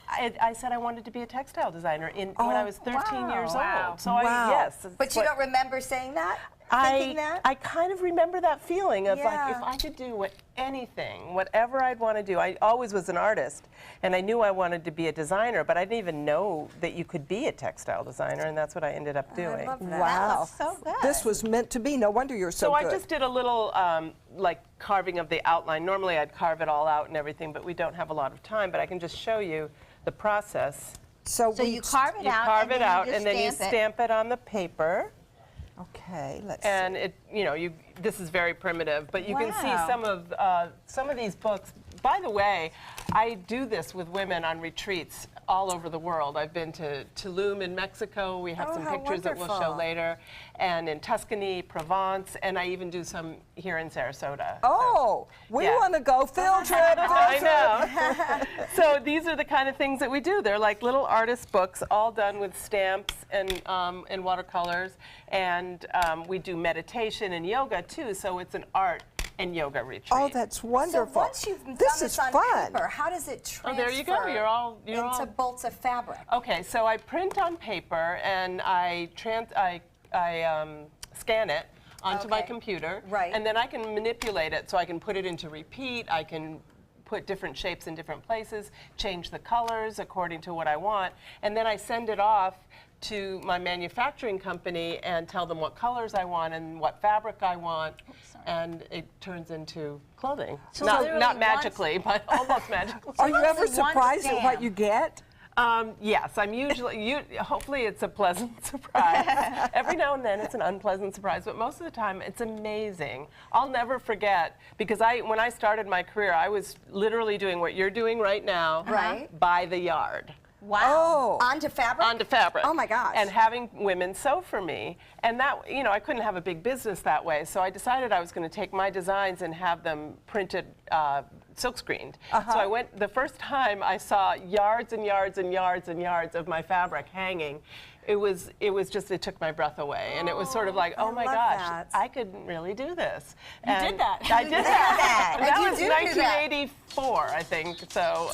Speaker 7: I said I wanted to be a textile designer when I was 13 years old. So yes.
Speaker 1: But you don't remember saying that? Thinking that?
Speaker 7: I kind of remember that feeling of like, if I could do anything, whatever I'd want to do. I always was an artist, and I knew I wanted to be a designer, but I didn't even know that you could be a textile designer, and that's what I ended up doing.
Speaker 1: I love that.
Speaker 3: Wow.
Speaker 1: That looks so good.
Speaker 3: This was meant to be. No wonder you're so good.
Speaker 7: So I just did a little like carving of the outline. Normally I'd carve it all out and everything, but we don't have a lot of time, but I can just show you the process.
Speaker 3: So
Speaker 2: you carve it out,
Speaker 7: You carve it out,
Speaker 2: and
Speaker 7: and then you stamp it on the paper.
Speaker 3: Okay, let's
Speaker 7: and
Speaker 3: see.
Speaker 7: it, you know, this is very primitive, but you can see some of these books. By the way, I do this with women on retreats all over the world. I've been to Tulum in Mexico. We have some pictures that we'll show later, and in Tuscany, Provence, and I even do some here in Sarasota.
Speaker 3: Oh, we want to go field trip.
Speaker 7: I know. So these are the kind of things that we do. They're like little artist books, all done with stamps and watercolors, and we do meditation and yoga too. So it's an art and yoga retreat.
Speaker 3: Oh, that's wonderful.
Speaker 1: So once you've done
Speaker 3: this
Speaker 1: this
Speaker 3: is
Speaker 1: on
Speaker 3: fun.
Speaker 1: paper, how does it transfer
Speaker 7: there you go. You're all
Speaker 1: into bolts of fabric?
Speaker 7: Okay, so I print on paper and I scan it onto my computer.
Speaker 1: Right.
Speaker 7: And then I can manipulate it, so I can put it into repeat. I can put different shapes in different places, change the colors according to what I want, and then I send it off to my manufacturing company and tell them what colors I want and what fabric I want, and it turns into clothing.
Speaker 2: So
Speaker 7: not magically, but almost magically.
Speaker 3: Are you ever surprised at what you get?
Speaker 7: Yes, I'm usually, hopefully it's a pleasant surprise. Every now and then it's an unpleasant surprise, but most of the time it's amazing. I'll never forget, because when I started my career, I was literally doing what you're doing right now, by the yard.
Speaker 1: Wow. Oh. Onto fabric?
Speaker 7: Onto fabric.
Speaker 1: Oh my gosh.
Speaker 7: And having women sew for me. And that, I couldn't have a big business that way, so I decided I was going to take my designs and have them printed silk screened. So I went, the first time I saw yards and yards and yards and yards of my fabric hanging, it took my breath away. And it was sort of like, oh my gosh, I could really do this.
Speaker 1: You did that.
Speaker 7: I did that.
Speaker 1: And
Speaker 7: That
Speaker 1: you
Speaker 7: was
Speaker 1: do that.
Speaker 7: 1984, I think. So,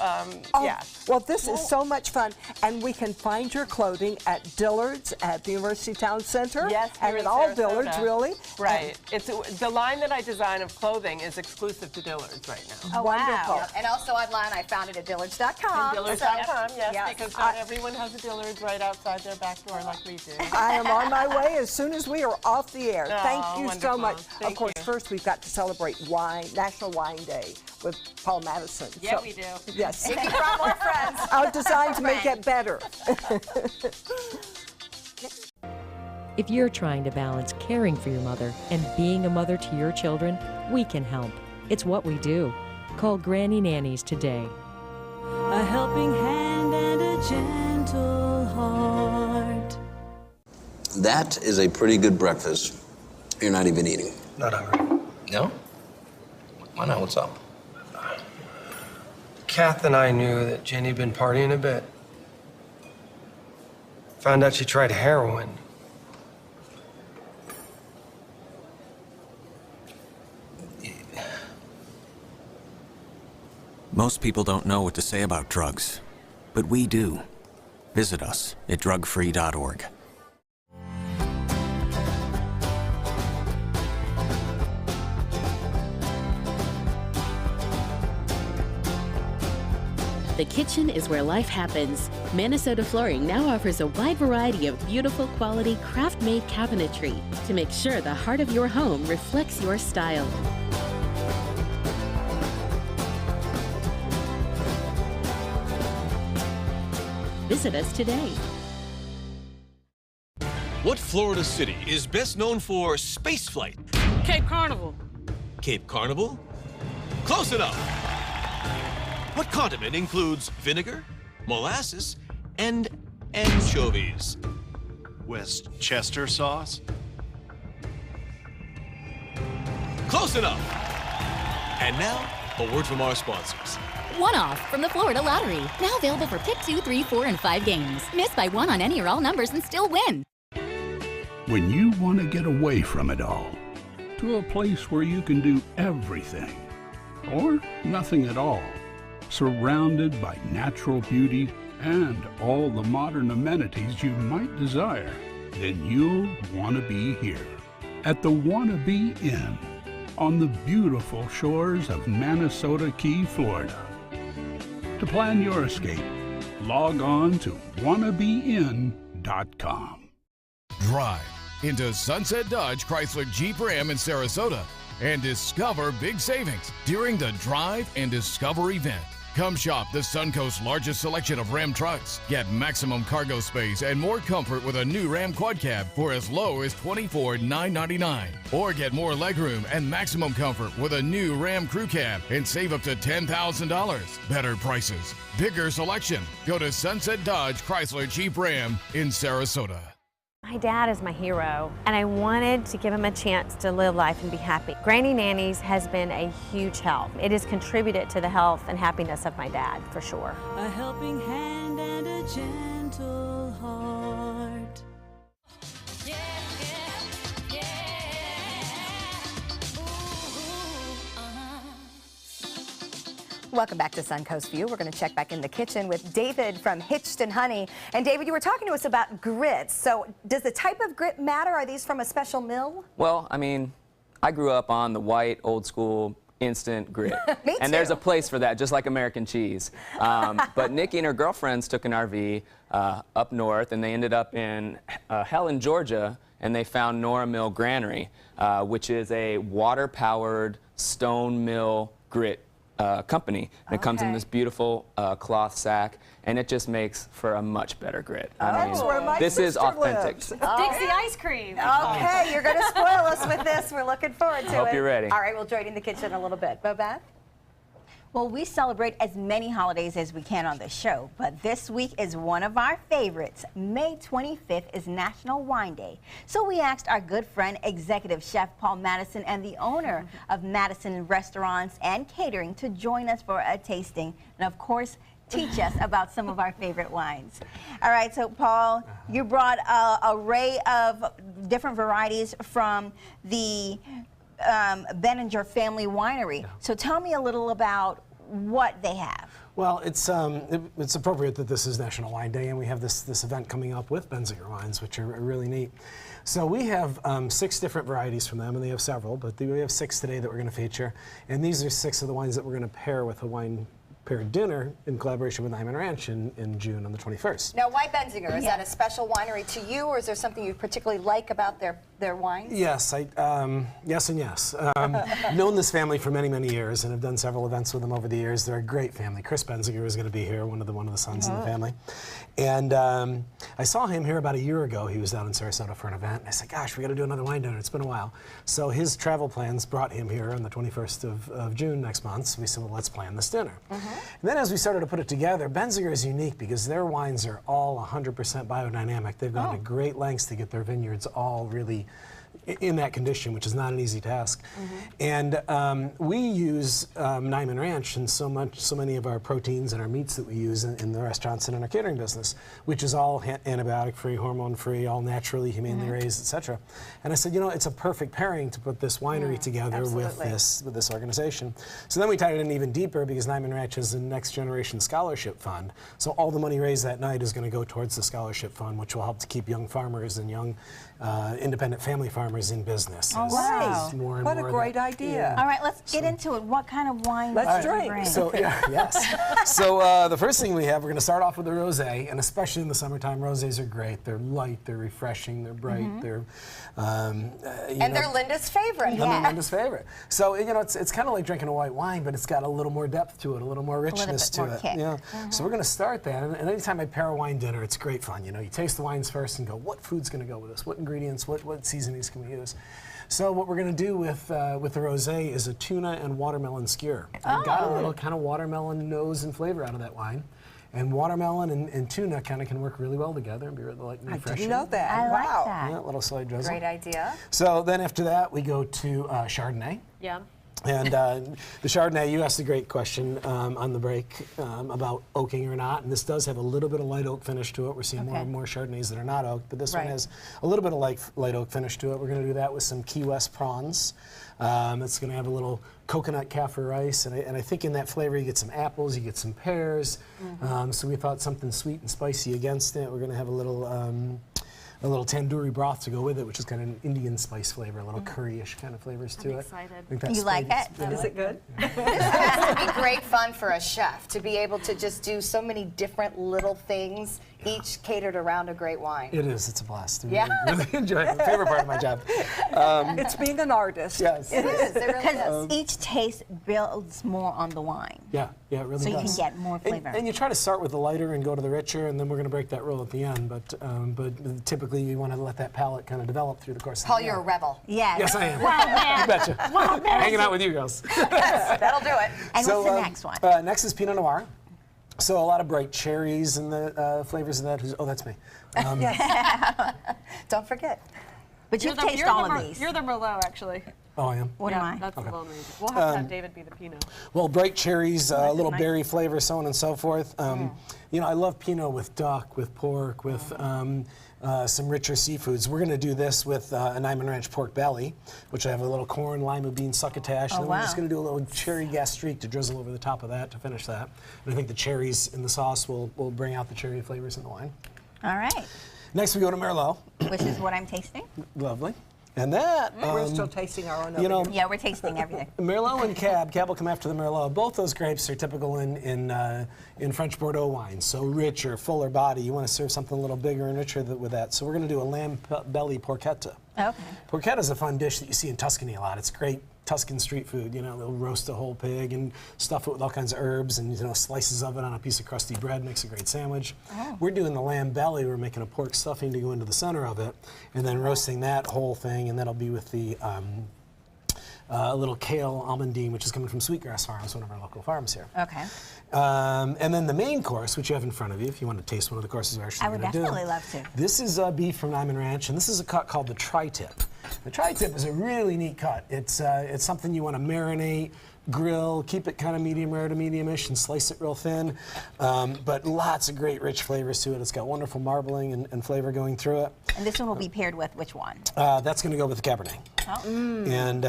Speaker 7: yeah.
Speaker 3: Well, this is so much fun, and we can find your clothing at Dillard's at the University Town Center.
Speaker 7: Yes,
Speaker 3: and
Speaker 7: here
Speaker 3: at
Speaker 7: in
Speaker 3: all
Speaker 7: Sarasota.
Speaker 3: Dillard's, really.
Speaker 7: Right. The line that I design of clothing is exclusive to Dillard's right now.
Speaker 1: Oh, wonderful. Wow. And also online, I found it at Dillards.com.
Speaker 7: Dillards.com, yes, because not everyone has a Dillard's right outside their back door like we do.
Speaker 3: I am on my way as soon as we are off the air. Thank you so
Speaker 7: wonderful.
Speaker 3: much.
Speaker 7: Thank
Speaker 3: of course,
Speaker 7: you.
Speaker 3: first we've got to celebrate National Wine Day with Paul Madison.
Speaker 4: Yeah,
Speaker 3: So,
Speaker 4: we do.
Speaker 3: Yes.
Speaker 1: You brought more friends.
Speaker 3: Our designs make it better.
Speaker 19: If you're trying to balance caring for your mother and being a mother to your children, we can help. It's what we do. Call Granny Nannies today.
Speaker 20: A helping hand and a gentle heart.
Speaker 21: That is a pretty good breakfast. You're not even eating.
Speaker 22: Not hungry.
Speaker 21: No? Why not? What's up?
Speaker 22: Kath and I knew that Jenny had been partying a bit. Found out she tried heroin.
Speaker 23: Most people don't know what to say about drugs, but we do. Visit us at drugfree.org.
Speaker 5: The kitchen is where life happens. Minnesota Flooring now offers a wide variety of beautiful quality craft-made cabinetry to make sure the heart of your home reflects your style. Visit us today.
Speaker 6: What Florida city is best known for spaceflight?
Speaker 8: Cape Carnival.
Speaker 6: Cape Carnival? Close enough. What condiment includes vinegar, molasses, and anchovies?
Speaker 24: Westchester sauce?
Speaker 6: Close enough. And now, a word from our sponsors.
Speaker 25: One-off from the Florida Lottery. Now available for pick 2, 3, 4, and 5 games. Miss by 1 on any or all numbers and still win.
Speaker 26: When you want to get away from it all, to a place where you can do everything, or nothing at all, surrounded by natural beauty and all the modern amenities you might desire, then you'll want to be here at the Wanna Be Inn on the beautiful shores of Manasota Key, Florida. To plan your escape, log on to wannabein.com.
Speaker 27: Drive into Sunset Dodge Chrysler Jeep Ram in Sarasota and discover big savings during the Drive and Discover event. Come shop the Suncoast's largest selection of Ram trucks. Get maximum cargo space and more comfort with a new Ram Quad Cab for as low as $24,999. Or get more legroom and maximum comfort with a new Ram Crew Cab and save up to $10,000. Better prices, bigger selection. Go to Sunset Dodge Chrysler Jeep Ram in Sarasota.
Speaker 28: My dad is my hero, and I wanted to give him a chance to live life and be happy. Granny Nannies has been a huge help. It has contributed to the health and happiness of my dad, for sure.
Speaker 20: A helping hand and a gentle heart.
Speaker 1: Welcome back to Suncoast View. We're going to check back in the kitchen with David from Hitched and Honey. And David, you were talking to us about grits. So does the type of grit matter? Are these from a special mill?
Speaker 29: Well, I mean, I grew up on the white, old school, instant grit.
Speaker 1: Me
Speaker 29: and
Speaker 1: too.
Speaker 29: there's a place for that, just like American cheese. But Nikki and her girlfriends took an RV up north, and they ended up in Helen, Georgia, and they found Nora Mill Granary, which is a water-powered stone mill grit company, and it comes in this beautiful cloth sack, and it just makes for a much better grit.
Speaker 1: That's where my
Speaker 29: this is
Speaker 1: sister
Speaker 29: authentic.
Speaker 1: lives.
Speaker 4: Dixie ice cream.
Speaker 1: Okay, you're going to spoil us with this. We're looking forward to it.
Speaker 29: Hope you're ready.
Speaker 1: All right, we'll join in the kitchen a little bit. Bobette?
Speaker 2: Well, we celebrate as many holidays as we can on the show, but this week is one of our favorites. May 25th is National Wine Day. So we asked our good friend, executive chef Paul Madison, and the owner of Madison Restaurants and Catering to join us for a tasting and, of course, teach us about some of our favorite wines. All right, so Paul, you brought an array of different varieties from the Benninger Family Winery. So tell me a little about what they have.
Speaker 30: Well, it's appropriate that this is National Wine Day, and we have this event coming up with Benziger wines, which are really neat. So we have 6 different varieties from them, and they have several, but we have 6 today that we're going to feature. And these are 6 of the wines that we're going to pair with a wine paired dinner in collaboration with Nyman Ranch in June on the 21st.
Speaker 1: Now, why Benziger? Is that a special winery to you, or is there something you particularly like about their wines?
Speaker 30: Yes, yes and yes. Known this family for many, many years, and have done several events with them over the years. They're a great family. Chris Benziger is going to be here, one of the sons in the family. And I saw him here about a year ago. He was down in Sarasota for an event, and I said, gosh, we got to do another wine dinner. It's been a while. So his travel plans brought him here on the 21st of June next month. So we said, well, let's plan this dinner. And then as we started to put it together, Benziger is unique because their wines are all 100% biodynamic. They've gone to great lengths to get their vineyards all really in that condition, which is not an easy task. And we use Nyman Ranch in so many of our proteins and our meats that we use in the restaurants and in our catering business, which is all antibiotic-free, hormone-free, all naturally, humanely raised, etc. And I said, you know, it's a perfect pairing to put this winery together with this organization. So then we tied it in even deeper because Nyman Ranch is a next generation scholarship fund. So all the money raised that night is going to go towards the scholarship fund, which will help to keep young farmers and young independent family farmers farmers in business.
Speaker 2: Oh,
Speaker 30: as-
Speaker 2: wow.
Speaker 30: as more and
Speaker 3: What a
Speaker 30: more of
Speaker 3: great
Speaker 30: that-
Speaker 3: idea.
Speaker 30: Yeah.
Speaker 2: All right, let's get into it. What kind of wine
Speaker 3: Let's
Speaker 2: do you
Speaker 3: drink.
Speaker 2: bring?
Speaker 30: So yes. So the first thing we have, we're going to start off with a rosé, and especially in the summertime, rosés are great. They're light, they're refreshing, they're bright, they're
Speaker 1: And they're Linda's favorite.
Speaker 30: and Linda's favorite. So it's kind of like drinking a white wine, but it's got a little more depth to it, a little more richness
Speaker 2: bit
Speaker 30: to
Speaker 2: more
Speaker 30: it.
Speaker 2: kick.
Speaker 30: Yeah. So we're going to start that, and anytime I pair a wine dinner, it's great fun. You taste the wines first and go, what food's going to go with this? What ingredients? What seasonings can we use? So what we're going to do with the rosé is a tuna and watermelon skewer. I got a little kind of watermelon nose and flavor out of that wine. And watermelon and tuna kind of can work really well together and be really refreshing.
Speaker 3: I didn't know that.
Speaker 2: I like
Speaker 3: Wow.
Speaker 2: that.
Speaker 30: Yeah, a little soy drizzle.
Speaker 1: Great idea.
Speaker 30: So then after that, we go to Chardonnay.
Speaker 4: Yeah.
Speaker 30: And the Chardonnay, you asked a great question on the break about oaking or not, and this does have a little bit of light oak finish to it. We're seeing more and more Chardonnays that are not oaked, but this one has a little bit of light oak finish to it. We're going to do that with some Key West prawns. It's going to have a little coconut kaffir rice, and I think in that flavor you get some apples, you get some pears. So we thought something sweet and spicy against it. We're going to have a little tandoori broth to go with it, which is kind of an Indian spice flavor, a little curry-ish kind of flavors to it.
Speaker 4: Excited.
Speaker 30: I think that's
Speaker 2: You like it?
Speaker 30: Is it good?
Speaker 1: This has to be great fun for a chef to be able to just do so many different little things, each catered around a great wine.
Speaker 30: It is. It's a blast.
Speaker 1: Yeah.
Speaker 30: Really enjoy it. Favorite part of my job.
Speaker 3: It's being an artist.
Speaker 30: Yes.
Speaker 1: It is. It really
Speaker 2: Because
Speaker 1: is.
Speaker 2: each taste builds more on the wine.
Speaker 30: Yeah, it really
Speaker 2: So you
Speaker 30: does.
Speaker 2: can get more flavor.
Speaker 30: And you try to start with the lighter and go to the richer, and then we're going to break that rule at the end. But typically you want to let that palate kind of develop through the course of
Speaker 1: Paul,
Speaker 30: the
Speaker 1: you're a rebel.
Speaker 2: Yes.
Speaker 30: Yes, I am.
Speaker 2: Wild man.
Speaker 30: You betcha.
Speaker 2: Wild man.
Speaker 30: Hanging out with you girls.
Speaker 1: That'll do it.
Speaker 2: And
Speaker 30: So,
Speaker 2: what's the next one?
Speaker 30: Next is Pinot Noir. So a lot of bright cherries and the flavors of that. Oh, that's me.
Speaker 1: Don't forget.
Speaker 2: But you've tasted all of these.
Speaker 4: You're the Merlot, actually.
Speaker 30: Oh, I am.
Speaker 2: What am I?
Speaker 4: That's the Lone Ranger. We'll have to have David be the Pinot.
Speaker 30: Well, bright cherries, a little
Speaker 2: nice.
Speaker 30: berry flavor, so on and so forth. I love Pinot with duck, with pork, with some richer seafoods. We're going to do this with a Nyman Ranch pork belly, which I have a little corn, lima bean succotash, and then we're just going to do a little cherry gastrique to drizzle over the top of that to finish that. And I think the cherries in the sauce will bring out the cherry flavors in the wine.
Speaker 2: All right.
Speaker 30: Next, we go to Merlot.
Speaker 2: Which is what I'm tasting.
Speaker 30: Lovely. And that,
Speaker 3: We're still tasting our own.
Speaker 2: Yeah, we're tasting everything.
Speaker 30: Merlot and Cab will come after the Merlot. Both those grapes are typical in French Bordeaux wines, so richer, fuller body. You want to serve something a little bigger and richer with that. So we're going to do a lamb belly porchetta.
Speaker 2: Okay.
Speaker 30: Porchetta is a fun dish that you see in Tuscany a lot. It's great Tuscan street food. They'll roast a whole pig and stuff it with all kinds of herbs and slices of it on a piece of crusty bread. Makes a great sandwich. We're doing the lamb belly. We're making a pork stuffing to go into the center of it, and then roasting that whole thing, and that'll be with the a little kale almondine, which is coming from Sweetgrass Farms, one of our local farms here.
Speaker 2: Okay.
Speaker 30: And then the main course, which you have in front of you, if you want to taste one of the courses we're actually going to do.
Speaker 2: I would definitely love to.
Speaker 30: This is beef from Nyman Ranch, and this is a cut called the tri-tip. The tri-tip is a really neat cut. It's something you want to marinate, grill, keep it kind of medium rare to medium-ish, and slice it real thin. But lots of great rich flavors to it. It's got wonderful marbling and flavor going through it.
Speaker 2: And this one will be paired with which one?
Speaker 30: That's going to go with the Cabernet.
Speaker 2: Oh.
Speaker 30: And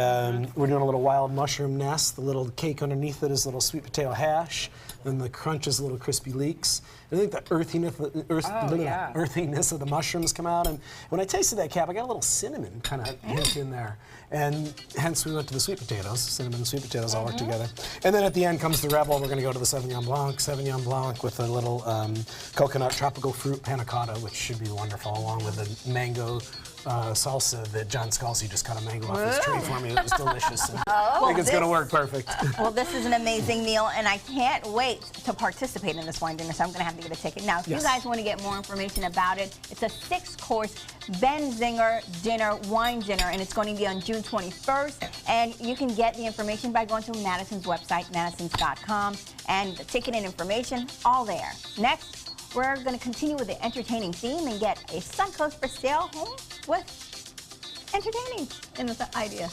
Speaker 30: we're doing a little wild mushroom nest. The little cake underneath it is a little sweet potato hash. Then the crunch is little crispy leeks. I think the earthiness of the mushrooms come out. And when I tasted that, Cap, I got a little cinnamon kind of hint in there. And hence we went to the sweet potatoes. Cinnamon and sweet potatoes all work together. And then at the end comes the Rebel. We're going to go to the Sauvignon Blanc with a little coconut tropical fruit panna cotta, which should be wonderful, along with the mango salsa that John Scalzi just cut a mango off his tree for me. It was delicious. And I think it's going to work perfect.
Speaker 2: Well, this is an amazing meal, and I can't wait to participate in this wine dinner, so I'm going to have to get a ticket. Now, if you guys want to get more information about it, it's a 6-course Ben Zinger dinner, wine dinner, and it's going to be on June 21st. And you can get the information by going to Madison's website, madisons.com, and the ticket and information, all there. Next, we're going to continue with the entertaining theme and get a Suncoast for sale home with entertaining in the idea.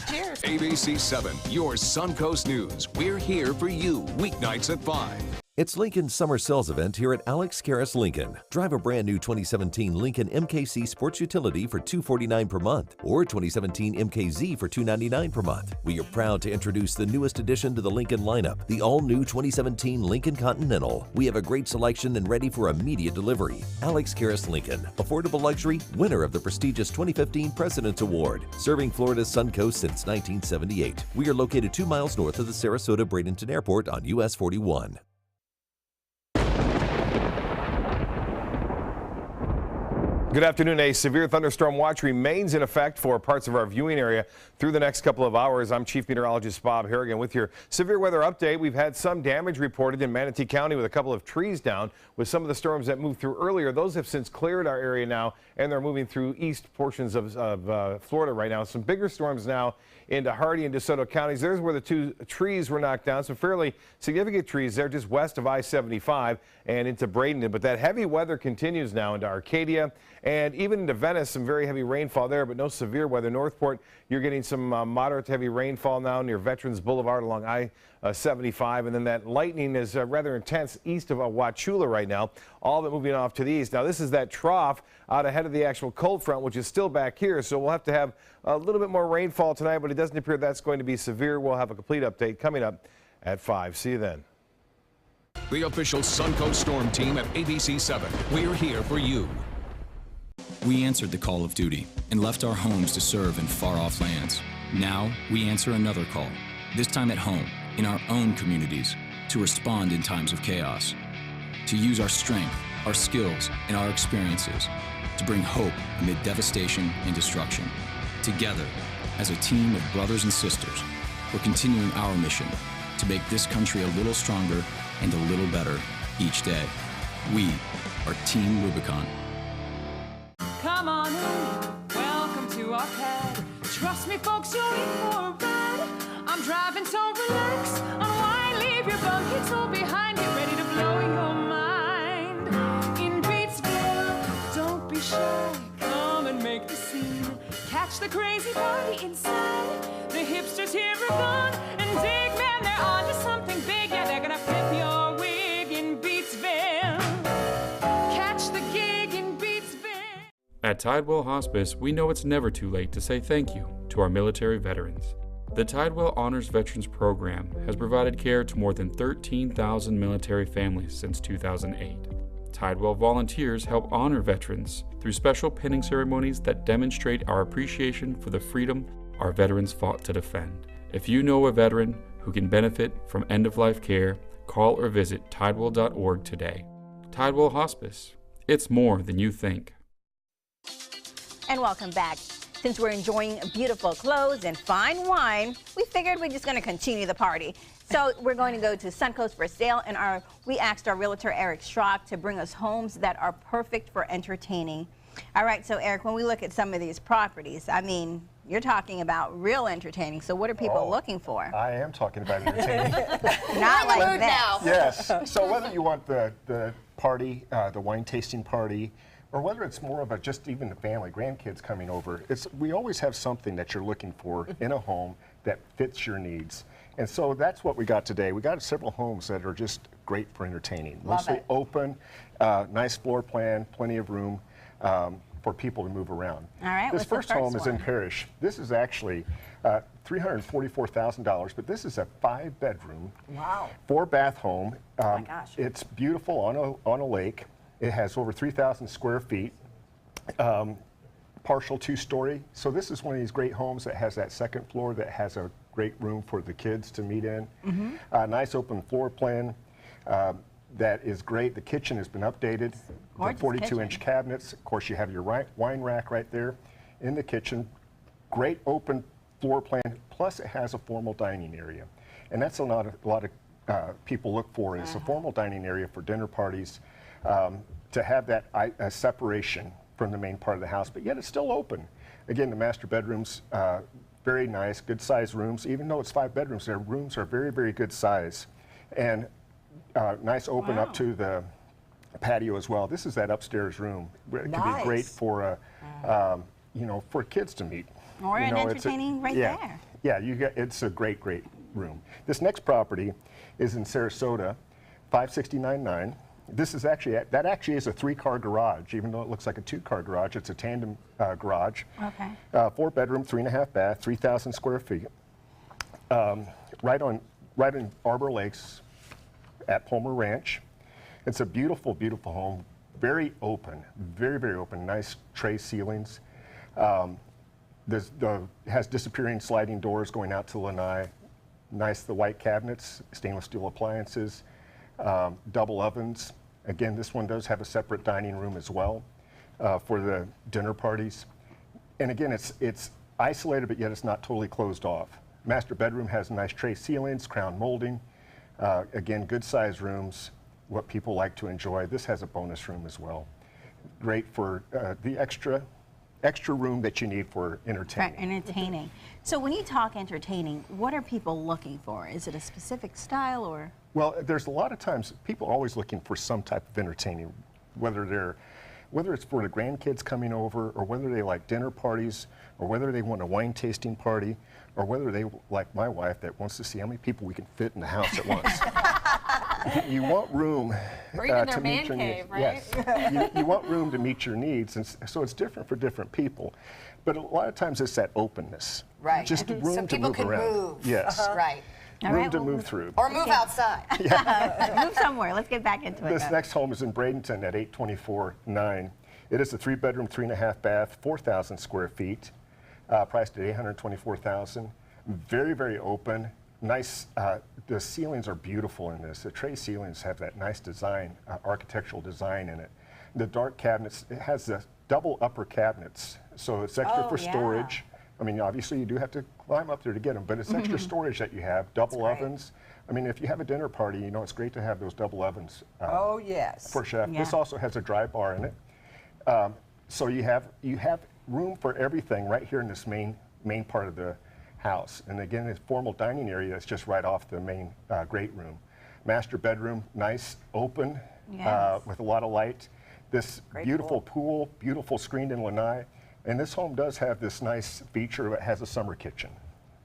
Speaker 4: Cheers.
Speaker 8: ABC 7, your Suncoast News. We're here for you weeknights at 5. It's Lincoln's summer sales event here at Alex Karras Lincoln. Drive a brand new 2017 Lincoln MKC Sports Utility for $249 per month or 2017 MKZ for $299 per month. We are proud to introduce the newest addition to the Lincoln lineup, the all-new 2017 Lincoln Continental. We have a great selection and ready for immediate delivery. Alex Karras Lincoln, affordable luxury, winner of the prestigious 2015 President's Award, serving Florida's Suncoast since 1978. We are located 2 miles north of the Sarasota-Bradenton Airport on US 41.
Speaker 10: Good afternoon. A severe thunderstorm watch remains in effect for parts of our viewing area through the next couple of hours. I'm Chief Meteorologist Bob Harrigan with your severe weather update. We've had some damage reported in Manatee County with a couple of trees down with some of the storms that moved through earlier. Those have since cleared our area now, and they're moving through east portions of Florida right now. Some bigger storms now into Hardee and DeSoto counties. There's where the 2 trees were knocked down. Some fairly significant trees there just west of I-75 and into Bradenton. But that heavy weather continues now into Arcadia and even into Venice. Some very heavy rainfall there, but no severe weather. Northport, you're getting some moderate to heavy rainfall now near Veterans Boulevard along I-75. And then that lightning is rather intense east of Wauchula right now. All of it moving off to the east. Now, this is that trough out ahead of the actual cold front, which is still back here. So we'll have to have a little bit more rainfall tonight, but it doesn't appear that's going to be severe. We'll have a complete update coming up at 5. See you then.
Speaker 11: The official Suncoast Storm team at ABC 7. We're here for you.
Speaker 12: We answered the call of duty and left our homes to serve in far-off lands. Now we answer another call, this time at home, in our own communities, to respond in times of chaos, to use our strength, our skills, and our experiences to bring hope amid devastation and destruction. Together, as a team of brothers and sisters, we're continuing our mission to make this country a little stronger and a little better each day. We are Team Rubicon.
Speaker 20: Come on in, welcome to our pad. Trust me, folks, you're in for a ride. I'm driving, so relax. Unwind, leave your buckets all behind. Get ready to blow your mind. In Beatsville, don't be shy. Come and make the scene. Catch the crazy party inside. The hipsters here are gone. And dig, man, they're on to something big. Yeah, they're gonna flip your wig in Beatsville. Catch the gig in Beatsville.
Speaker 13: At Tidewell Hospice, we know it's never too late to say thank you to our military veterans. The Tidewell Honors Veterans Program has provided care to more than 13,000 military families since 2008. Tidewell volunteers help honor veterans through special pinning ceremonies that demonstrate our appreciation for the freedom our veterans fought to defend. If you know a veteran who can benefit from end-of-life care, call or visit tidewell.org today. Tidewell Hospice. It's more than you think.
Speaker 2: And welcome back. Since we're enjoying beautiful clothes and fine wine, we figured we're just going to continue the party. So we're going to go to Suncoast for sale, and we asked our realtor, Eric Schrock, to bring us homes that are perfect for entertaining. All right, so Eric, when we look at some of these properties, I mean, you're talking about real entertaining. So what are people looking for?
Speaker 14: I am talking about entertaining.
Speaker 2: Not like that.
Speaker 14: Yes. So whether you want the party, the wine tasting party, or whether it's more of a just even the family, grandkids coming over, we always have something that you're looking for in a home that fits your needs. And so that's what we got today. We got several homes that are just great for entertaining. Mostly open, nice floor plan, plenty of room for people to move around.
Speaker 2: All right,
Speaker 14: this first home is in Parrish. This is actually $344,000, but this is a 5-bedroom, 4-bath home.
Speaker 2: Oh my gosh.
Speaker 14: It's beautiful on a lake. It has over 3,000 square feet, partial 2-story. So this is one of these great homes that has that second floor that has a great room for the kids to meet in. Nice open floor plan that is great. The kitchen has been updated. The 42-inch cabinets. Of course, you have your wine rack right there in the kitchen. Great open floor plan. Plus, it has a formal dining area, and that's a lot of people look for is a formal dining area for dinner parties. To have that separation from the main part of the house, but yet it's still open. Again, the master bedrooms, very nice, good size rooms. Even though it's 5 bedrooms, their rooms are very, very good size. And nice open up to the patio as well. This is that upstairs room. It can be great for, for kids to meet.
Speaker 2: Or an entertaining there.
Speaker 14: Yeah, it's a great, great room. This next property is in Sarasota. $569,900. This is actually, that actually is a 3-car garage, even though it looks like a 2-car garage. It's a tandem garage.
Speaker 2: Okay.
Speaker 14: 4-bedroom, 3.5 bath, 3,000 square feet. Right in Arbor Lakes at Palmer Ranch. It's a beautiful, beautiful home. Very open, very, very open. Nice tray ceilings. Has disappearing sliding doors going out to lanai. Nice, the white cabinets, stainless steel appliances, double ovens. Again, this one does have a separate dining room as well for the dinner parties. And again, it's isolated, but yet it's not totally closed off. Master bedroom has nice tray ceilings, crown molding. Again, good size rooms, what people like to enjoy. This has a bonus room as well. Great for the extra room that you need for entertaining.
Speaker 2: Right, entertaining. So when you talk entertaining, what are people looking for? Is it a specific style or?
Speaker 14: Well, there's a lot of times people are always looking for some type of entertaining, whether it's for the grandkids coming over, or whether they like dinner parties, or whether they want a wine tasting party, or whether they like my wife that wants to see how many people we can fit in the house at once. You want room
Speaker 4: or even
Speaker 14: to
Speaker 4: their
Speaker 14: meet your
Speaker 4: man cave,
Speaker 14: needs.
Speaker 4: right?
Speaker 14: Yes, you want room to meet your needs, and so it's different for different people. But a lot of times it's that openness,
Speaker 1: right?
Speaker 14: Just room
Speaker 1: so
Speaker 14: to
Speaker 1: people
Speaker 14: move
Speaker 1: can
Speaker 14: around.
Speaker 1: move.
Speaker 14: Yes,
Speaker 1: right.
Speaker 14: Room to move through.
Speaker 1: Or move outside.
Speaker 2: Move somewhere. Let's get back into it.
Speaker 14: This next home is in Bradenton at 824-9. It is a 3-bedroom, 3.5 bath, 4,000 square feet, priced at $824,000. Very, very open. Nice. The ceilings are beautiful in this. The tray ceilings have that nice design, architectural design in it. The dark cabinets, it has the double upper cabinets, so it's extra for storage. I mean, obviously you do have to climb up there to get them, but it's extra storage that you have. Double ovens. I mean, if you have a dinner party, you know, it's great to have those double ovens.
Speaker 3: Oh, yes.
Speaker 14: For chef.
Speaker 2: Yeah.
Speaker 14: This also has a dry bar in it. So you have room for everything right here in this main part of the house. And again, this formal dining area is just right off the main great room. Master bedroom, nice, open, with a lot of light. This beautiful pool, beautiful screened-in lanai. And this home does have this nice feature. It has a summer kitchen.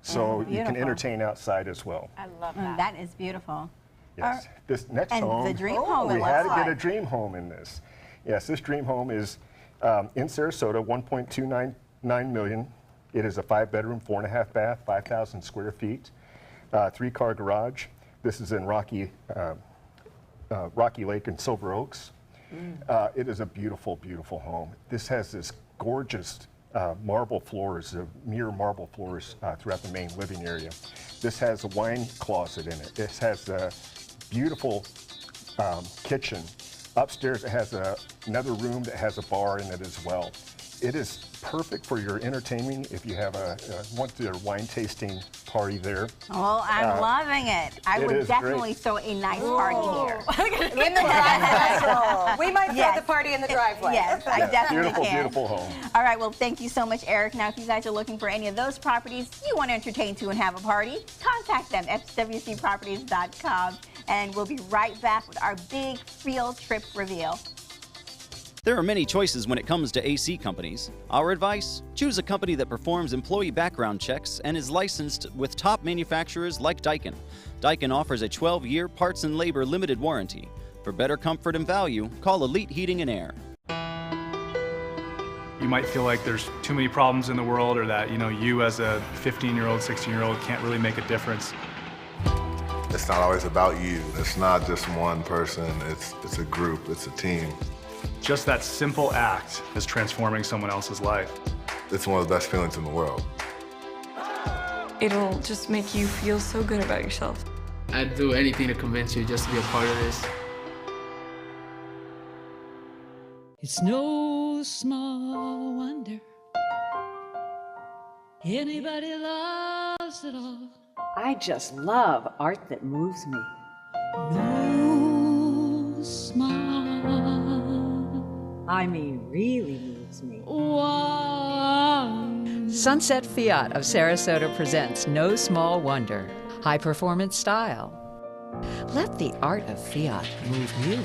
Speaker 14: So you can entertain outside as well.
Speaker 4: I love that.
Speaker 2: That is beautiful.
Speaker 14: Yes. This next
Speaker 2: and
Speaker 14: home,
Speaker 2: the dream home
Speaker 14: we had to get a
Speaker 2: like.
Speaker 14: dream home in this. Yes, this dream home is in Sarasota, $1.299 million. It is a 5-bedroom, 4.5 bath, 5,000 square feet, 3-car garage. This is in Rocky Lake and Silver Oaks. It is a beautiful, beautiful home. This has this gorgeous marble floors, mirror marble floors throughout the main living area. This has a wine closet in it. This has a beautiful kitchen. Upstairs it has another room that has a bar in it as well. It is perfect for your entertainment if you have want a wine tasting party there.
Speaker 2: Oh, I'm loving it. I would definitely throw a nice party here.
Speaker 1: In the driveway. We might throw the party in the driveway.
Speaker 2: Yes, I definitely
Speaker 14: beautiful,
Speaker 2: can.
Speaker 14: beautiful home.
Speaker 2: All right, well, thank you so much, Eric. Now, if you guys are looking for any of those properties you want to entertain to and have a party, contact them at fwcproperties.com, and we'll be right back with our big field trip reveal.
Speaker 7: There are many choices when it comes to AC companies. Our advice? Choose a company that performs employee background checks and is licensed with top manufacturers like Daikin. Daikin offers a 12-year parts and labor limited warranty. For better comfort and value, call Elite Heating and Air.
Speaker 9: You might feel like there's too many problems in the world, or that, you as a 15-year-old, 16-year-old can't really make a difference.
Speaker 15: It's not always about you. It's not just one person. It's a group. It's a team.
Speaker 9: Just that simple act is transforming someone else's life.
Speaker 15: It's one of the best feelings in the world.
Speaker 16: It'll just make you feel so good about yourself.
Speaker 17: I'd do anything to convince you just to be a part of this.
Speaker 18: It's no small wonder anybody loves it all.
Speaker 19: I just love art that moves me.
Speaker 18: No small,
Speaker 19: I mean, really moves me.
Speaker 18: one.
Speaker 21: Sunset Fiat of Sarasota presents No Small Wonder, high performance style. Let the art of Fiat move you.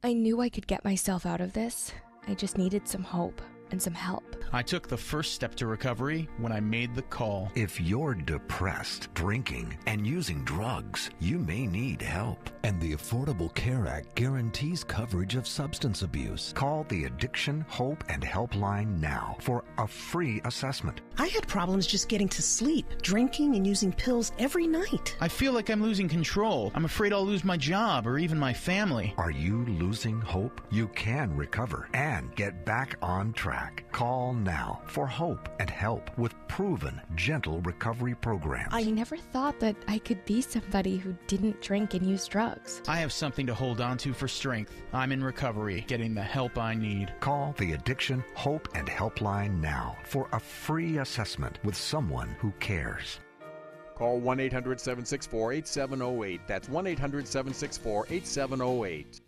Speaker 22: I knew I could get myself out of this. I just needed some hope.
Speaker 5: and some help.
Speaker 6: I took the first step to recovery when I made the call.
Speaker 22: If you're depressed, drinking, and using drugs, you may need help. And the Affordable Care Act guarantees coverage of substance abuse. Call the Addiction, Hope, and Helpline now for a free assessment.
Speaker 23: I had problems just getting to sleep, drinking and using pills every night.
Speaker 6: I feel like I'm losing control. I'm afraid I'll lose my job or even my family.
Speaker 22: Are you losing hope? You can recover and get back on track. Call now for hope and help with proven, gentle recovery programs.
Speaker 5: I never thought that I could be somebody who didn't drink and use drugs.
Speaker 6: I have something to hold on to for strength. I'm in recovery, getting the help I need.
Speaker 22: Call the Addiction, Hope, and Helpline now for a free assessment with someone who cares.
Speaker 24: Call 1-800-764-8708. That's 1-800-764-8708.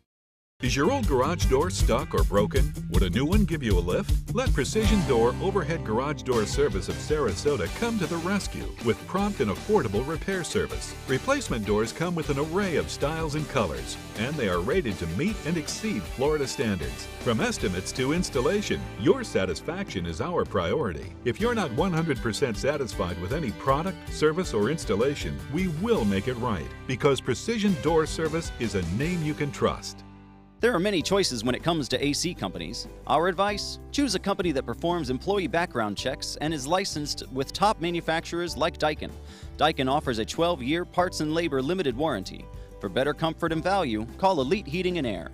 Speaker 11: Is your old garage door stuck or broken? Would a new one give you a lift? Let Precision Door Overhead Garage Door Service of Sarasota come to the rescue with prompt and affordable repair service. Replacement doors come with an array of styles and colors, and they are rated to meet and exceed Florida standards. From estimates to installation, your satisfaction is our priority. If you're not 100% satisfied with any product, service, or installation, we will make it right, because Precision Door Service is a name you can trust.
Speaker 7: There are many choices when it comes to AC companies. Our advice? Choose a company that performs employee background checks and is licensed with top manufacturers like Daikin. Daikin offers a 12-year parts and labor limited warranty. For better comfort and value, call Elite Heating and Air.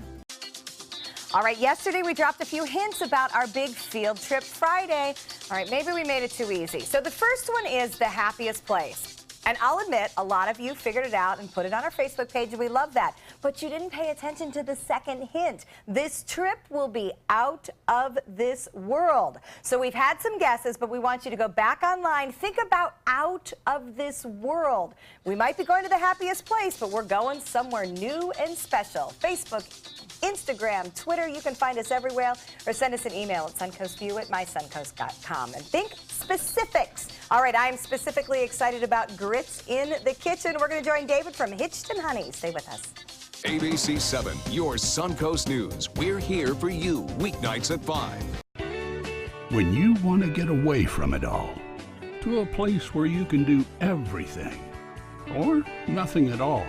Speaker 1: All right, yesterday we dropped a few hints about our big field trip Friday. All right, maybe we made it too easy. So the first one is the happiest place. And I'll admit, a lot of you figured it out and put it on our Facebook page, and we love that. But you didn't pay attention to the second hint. This trip will be out of this world. So we've had some guesses, but we want you to go back online. Think about out of this world. We might be going to the happiest place, but we're going somewhere new and special. Facebook, Instagram, Twitter, you can find us everywhere, or send us an email at suncoastview@mysuncoast.com. And think specifics. All right, I'm specifically excited about grits in the kitchen. We're going to join David from Hitched Honey. Stay with us.
Speaker 11: ABC 7, your Suncoast News. We're here for you, weeknights at 5.
Speaker 25: When you want to get away from it all, to a place where you can do everything, or nothing at all,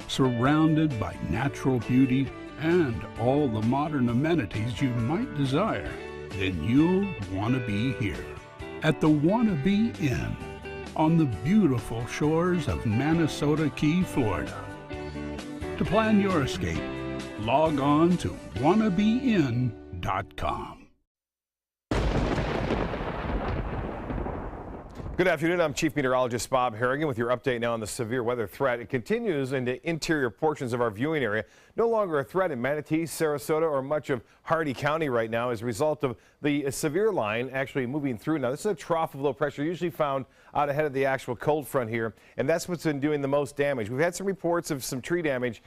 Speaker 25: surrounded by natural beauty and all the modern amenities you might desire, then you'll want to be here at the Wannabe Inn on the beautiful shores of Manasota Key, Florida. To plan your escape, log on to wannabeinn.com.
Speaker 10: Good afternoon. I'm Chief Meteorologist Bob Harrigan with your update now on the severe weather threat. It continues in the interior portions of our viewing area. No longer a threat in Manatee, Sarasota, or much of Hardy County right now as a result of the severe line actually moving through. Now, this is a trough of low pressure usually found out ahead of the actual cold front here, and that's what's been doing the most damage. We've had some reports of some tree damage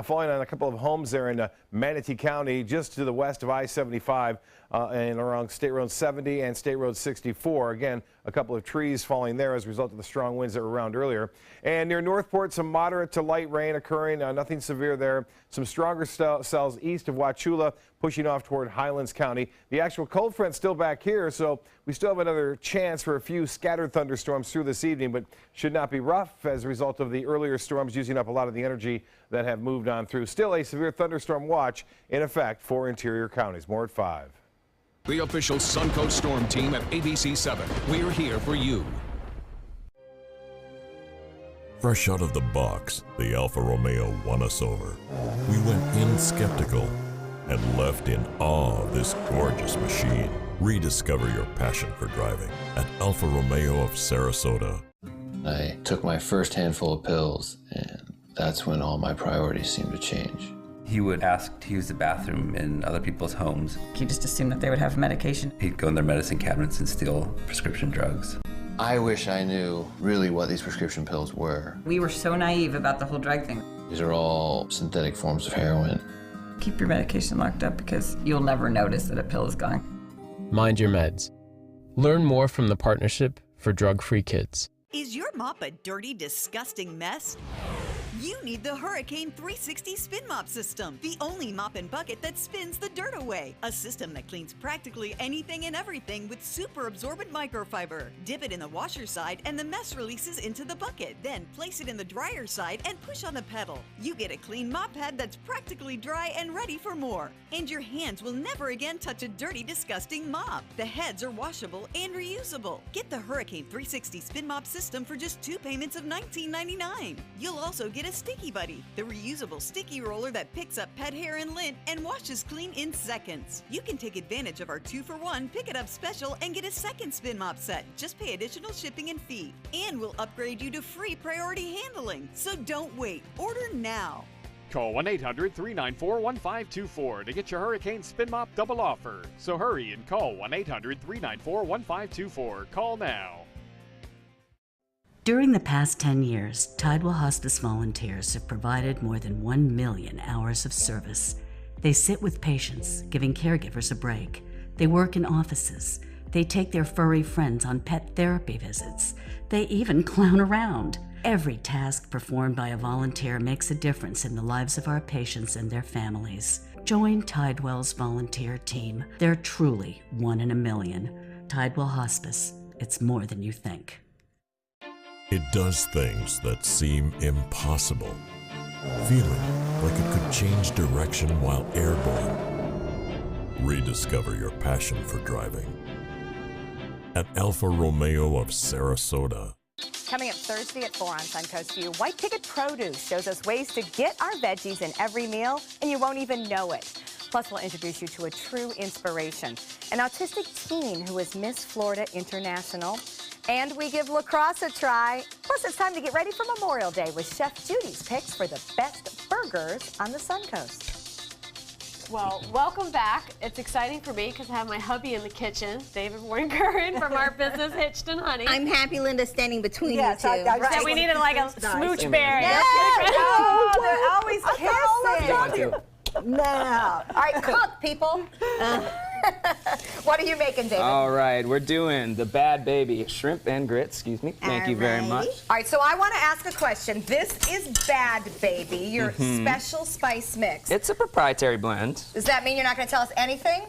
Speaker 10: falling on a couple of homes there in Manatee County, just to the west of I-75 and around State Road 70 and State Road 64. Again, a couple of trees falling there as a result of the strong winds that were around earlier. And near Northport, some moderate to light rain occurring, nothing severe there. Some stronger cells east of Wauchula, pushing off toward Highlands County. The actual cold front's still back here, so we still have another chance for a few scattered thunderstorms through this evening, but should not be rough as a result of the earlier storms using up a lot of the energy that have moved on through. Still a severe thunderstorm watch in effect for interior counties. More at 5.
Speaker 11: The official Suncoast Storm Team at ABC 7. We're here for you.
Speaker 26: Fresh out of the box, the Alfa Romeo won us over. We went in skeptical and left in awe of this gorgeous machine. Rediscover your passion for driving at Alfa Romeo of Sarasota.
Speaker 17: I took my first handful of pills, and that's when all my priorities seemed to change.
Speaker 27: He would ask to use the bathroom in other people's homes.
Speaker 30: He just assumed that they would have medication.
Speaker 27: He'd go in their medicine cabinets and steal prescription drugs.
Speaker 17: I wish I knew really what these prescription pills were.
Speaker 30: We were so naive about the whole drug thing.
Speaker 17: These are all synthetic forms of heroin.
Speaker 30: Keep your medication locked up because you'll never notice that a pill is gone.
Speaker 28: Mind your meds. Learn more from the Partnership for Drug-Free Kids.
Speaker 29: Is your mop a dirty, disgusting mess?
Speaker 2: You need the Hurricane 360 Spin Mop System, the only mop and bucket that spins the dirt away. A system that cleans practically anything and everything with super absorbent microfiber. Dip it in the washer side and the mess releases into the bucket. Then place it in the dryer side and push on the pedal. You get a clean mop pad that's practically dry and ready for more. And your hands will never again touch a dirty, disgusting mop. The heads are washable and reusable. Get the Hurricane 360 Spin Mop System for just 2 payments of $19.99. You'll also get a Sticky Buddy, the reusable sticky roller that picks up pet hair and lint and washes clean in seconds. You can take advantage of our 2-for-1 Pick It Up special and get a second spin mop set. Just pay additional shipping and fee. And we'll upgrade you to free priority handling. So don't wait. Order now.
Speaker 3: Call 1-800-394-1524 to get your Hurricane Spin Mop double offer. So hurry and call 1-800-394-1524. Call now.
Speaker 4: During the past 10 years, Tidewell Hospice volunteers have provided more than 1 million hours of service. They sit with patients, giving caregivers a break. They work in offices. They take their furry friends on pet therapy visits. They even clown around. Every task performed by a volunteer makes a difference in the lives of our patients and their families. Join Tidewell's volunteer team. They're truly 1 in a million. Tidewell Hospice. It's more than you think.
Speaker 26: It does things that seem impossible, feeling like it could change direction while airborne. Rediscover your passion for driving at Alfa Romeo of Sarasota.
Speaker 1: Coming up Thursday at 4 on Suncoast View, White Picket Produce shows us ways to get our veggies in every meal, and you won't even know it. Plus, we'll introduce you to a true inspiration, an autistic teen who is Miss Florida International. And we give lacrosse a try. Plus, it's time to get ready for Memorial Day with Chef Judy's picks for the best burgers on the Suncoast.
Speaker 8: Well, welcome back. It's exciting for me because I have my hubby in the kitchen, David Warren-Curran from our business Hitched and Honey.
Speaker 12: I'm happy Linda's standing between you two.
Speaker 8: Right. So we needed like a smooch bear.
Speaker 1: Yeah. Oh, they're always kissing. No. All right, cook, people. What are you making, David?
Speaker 13: All right, we're doing the Bad Baby shrimp and grits. Excuse me. Thank you very much.
Speaker 1: All right, so I want to ask a question. This is Bad Baby, your special spice mix.
Speaker 13: It's a proprietary blend.
Speaker 1: Does that mean you're not going to tell us anything?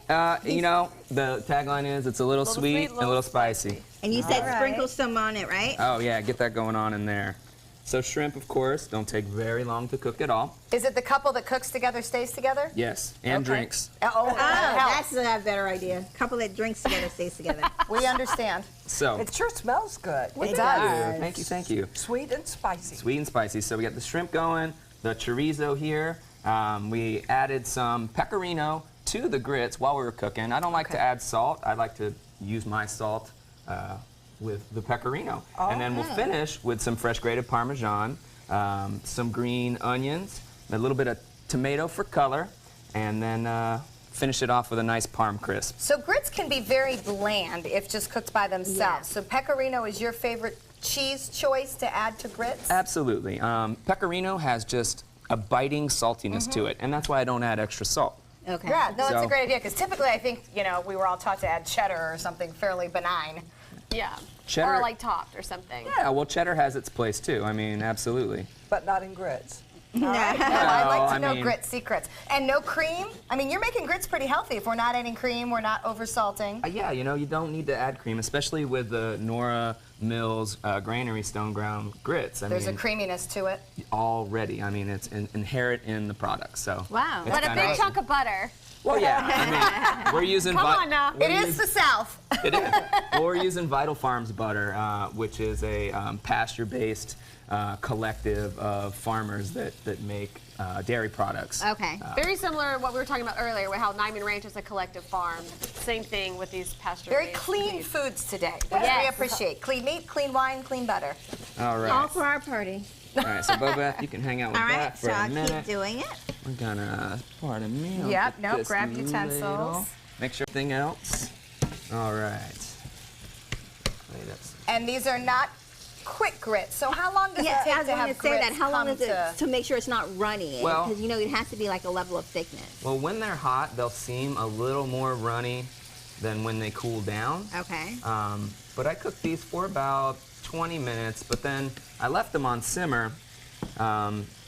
Speaker 13: You know, the tagline is it's a little sweet and a little spicy.
Speaker 12: And you said sprinkle some on it, right?
Speaker 13: Oh yeah, get that going on in there. So shrimp, of course, don't take very long to cook at all.
Speaker 1: Is it the couple that cooks together stays together?
Speaker 13: Yes, and drinks.
Speaker 12: That's a better idea. Couple that drinks together stays together.
Speaker 1: We understand.
Speaker 13: So
Speaker 14: it sure smells good.
Speaker 13: It does. Thank you, thank you.
Speaker 14: Sweet and spicy.
Speaker 13: Sweet and spicy. So we got the shrimp going, the chorizo here. We added some pecorino to the grits while we were cooking. I don't like to add salt. I like to use my salt with the pecorino. And then we'll finish with some fresh grated Parmesan, some green onions, a little bit of tomato for color, and then finish it off with a nice parm crisp.
Speaker 1: So grits can be very bland if just cooked by themselves. Yeah. So pecorino is your favorite cheese choice to add to grits?
Speaker 13: Absolutely. Pecorino has just a biting saltiness to it, and that's why I don't add extra salt.
Speaker 1: Okay. Yeah, no, that's a great idea, because typically I think, you know, we were all taught to add cheddar or something fairly benign.
Speaker 8: Yeah.
Speaker 13: Cheddar,
Speaker 8: or like topped or something.
Speaker 13: Yeah, well, cheddar has its place too. I mean, absolutely.
Speaker 14: But not in grits.
Speaker 1: All right. Well, I'd like to know grit secrets. And no cream? I mean, you're making grits pretty healthy. If we're not adding cream, we're not over-salting.
Speaker 13: Yeah, you know, you don't need to add cream, especially with the Nora Mills Granary Stone Ground grits.
Speaker 1: There's a creaminess to it.
Speaker 13: Already. I mean, it's inherent in the product. So.
Speaker 8: Wow. What a big chunk of butter.
Speaker 13: Well, yeah. I mean, we're using.
Speaker 8: Come on now.
Speaker 1: It is the South.
Speaker 13: It is. Well, we're using Vital Farms butter, which is a pasture-based collective of farmers that make dairy products.
Speaker 8: Okay. Very similar to what we were talking about earlier, with how Nyman Ranch is a collective farm. Same thing with these pasture.
Speaker 1: Very clean foods today. Yes. We appreciate clean meat, clean wine, clean butter.
Speaker 13: All right.
Speaker 12: All for our party.
Speaker 13: All right, so Boba, you can hang out with that for a minute.
Speaker 12: All right, so I'll keep doing it.
Speaker 13: We're gonna, pardon me.
Speaker 1: Yep, no, grab utensils.
Speaker 13: Make sure everything else. All right.
Speaker 1: And these are not quick grits, so how long does it take to have grits?
Speaker 12: I was going to say that. How long is it to make sure it's not runny?
Speaker 13: Well,
Speaker 12: because you know it has to be like a level of thickness.
Speaker 13: Well, when they're hot, they'll seem a little more runny than when they cool down.
Speaker 12: Okay.
Speaker 13: But I cooked these for about 20 minutes, but then I left them on simmer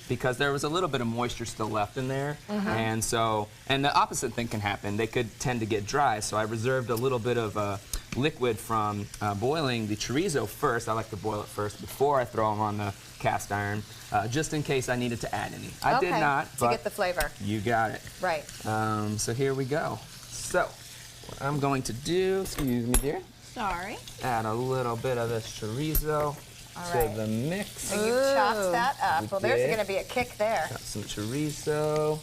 Speaker 13: because there was a little bit of moisture still left in there. And so, and the opposite thing can happen. They could tend to get dry. So I reserved a little bit of liquid from boiling the chorizo first. I like to boil it first before I throw them on the cast iron, just in case I needed to add any. I did not.
Speaker 1: To get the flavor.
Speaker 13: You got it.
Speaker 1: Right.
Speaker 13: So here we go. So what I'm going to do, excuse me dear.
Speaker 12: Sorry.
Speaker 13: Add a little bit of this chorizo to the mix.
Speaker 1: So you chopped that up. Well, there's going to be a kick there.
Speaker 13: Got some chorizo.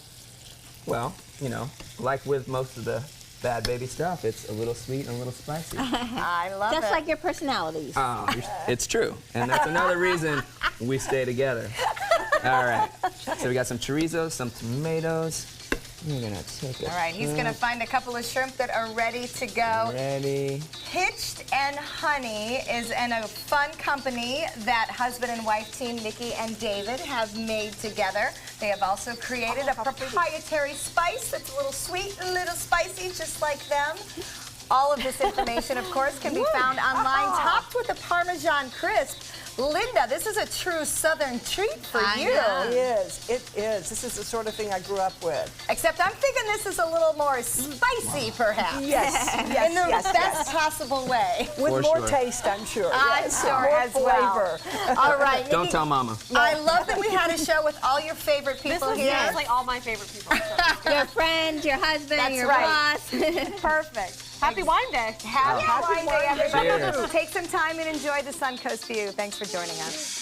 Speaker 13: Well, you know, like with most of the Bad Baby stuff, it's a little sweet and a little spicy.
Speaker 1: I love it.
Speaker 12: Just like your personalities.
Speaker 13: Oh, it's true. And that's another reason we stay together. All right. So we got some chorizo, some tomatoes. We're going to take it.
Speaker 1: All right, he's going to find a couple of shrimp that are ready to go.
Speaker 13: Ready.
Speaker 1: Hitched and Honey is in a fun company that husband and wife team, Nikki and David, have made together. They have also created a proprietary spice that's a little sweet, a little spicy, just like them. All of this information, of course, can be found online, topped with a Parmesan crisp. Linda, this is a true Southern treat for you.
Speaker 14: It is. It is. This is the sort of thing I grew up with.
Speaker 1: Except I'm thinking this is a little more spicy, perhaps.
Speaker 14: Yes.
Speaker 1: In the best possible way.
Speaker 14: With more taste, I'm sure.
Speaker 1: I'm sure as
Speaker 14: flavor.
Speaker 1: Well. All right.
Speaker 13: Don't
Speaker 1: Nikki,
Speaker 13: tell Mama.
Speaker 1: I love that we had a show with all your favorite people here.
Speaker 8: This is like all my favorite people.
Speaker 12: Your friend, your husband,
Speaker 1: That's
Speaker 12: your
Speaker 1: right.
Speaker 12: boss.
Speaker 8: Perfect. Happy wine day.
Speaker 1: Happy wine day, everybody.
Speaker 13: Cheers.
Speaker 1: Take some time and enjoy the Suncoast View. Thanks for joining us.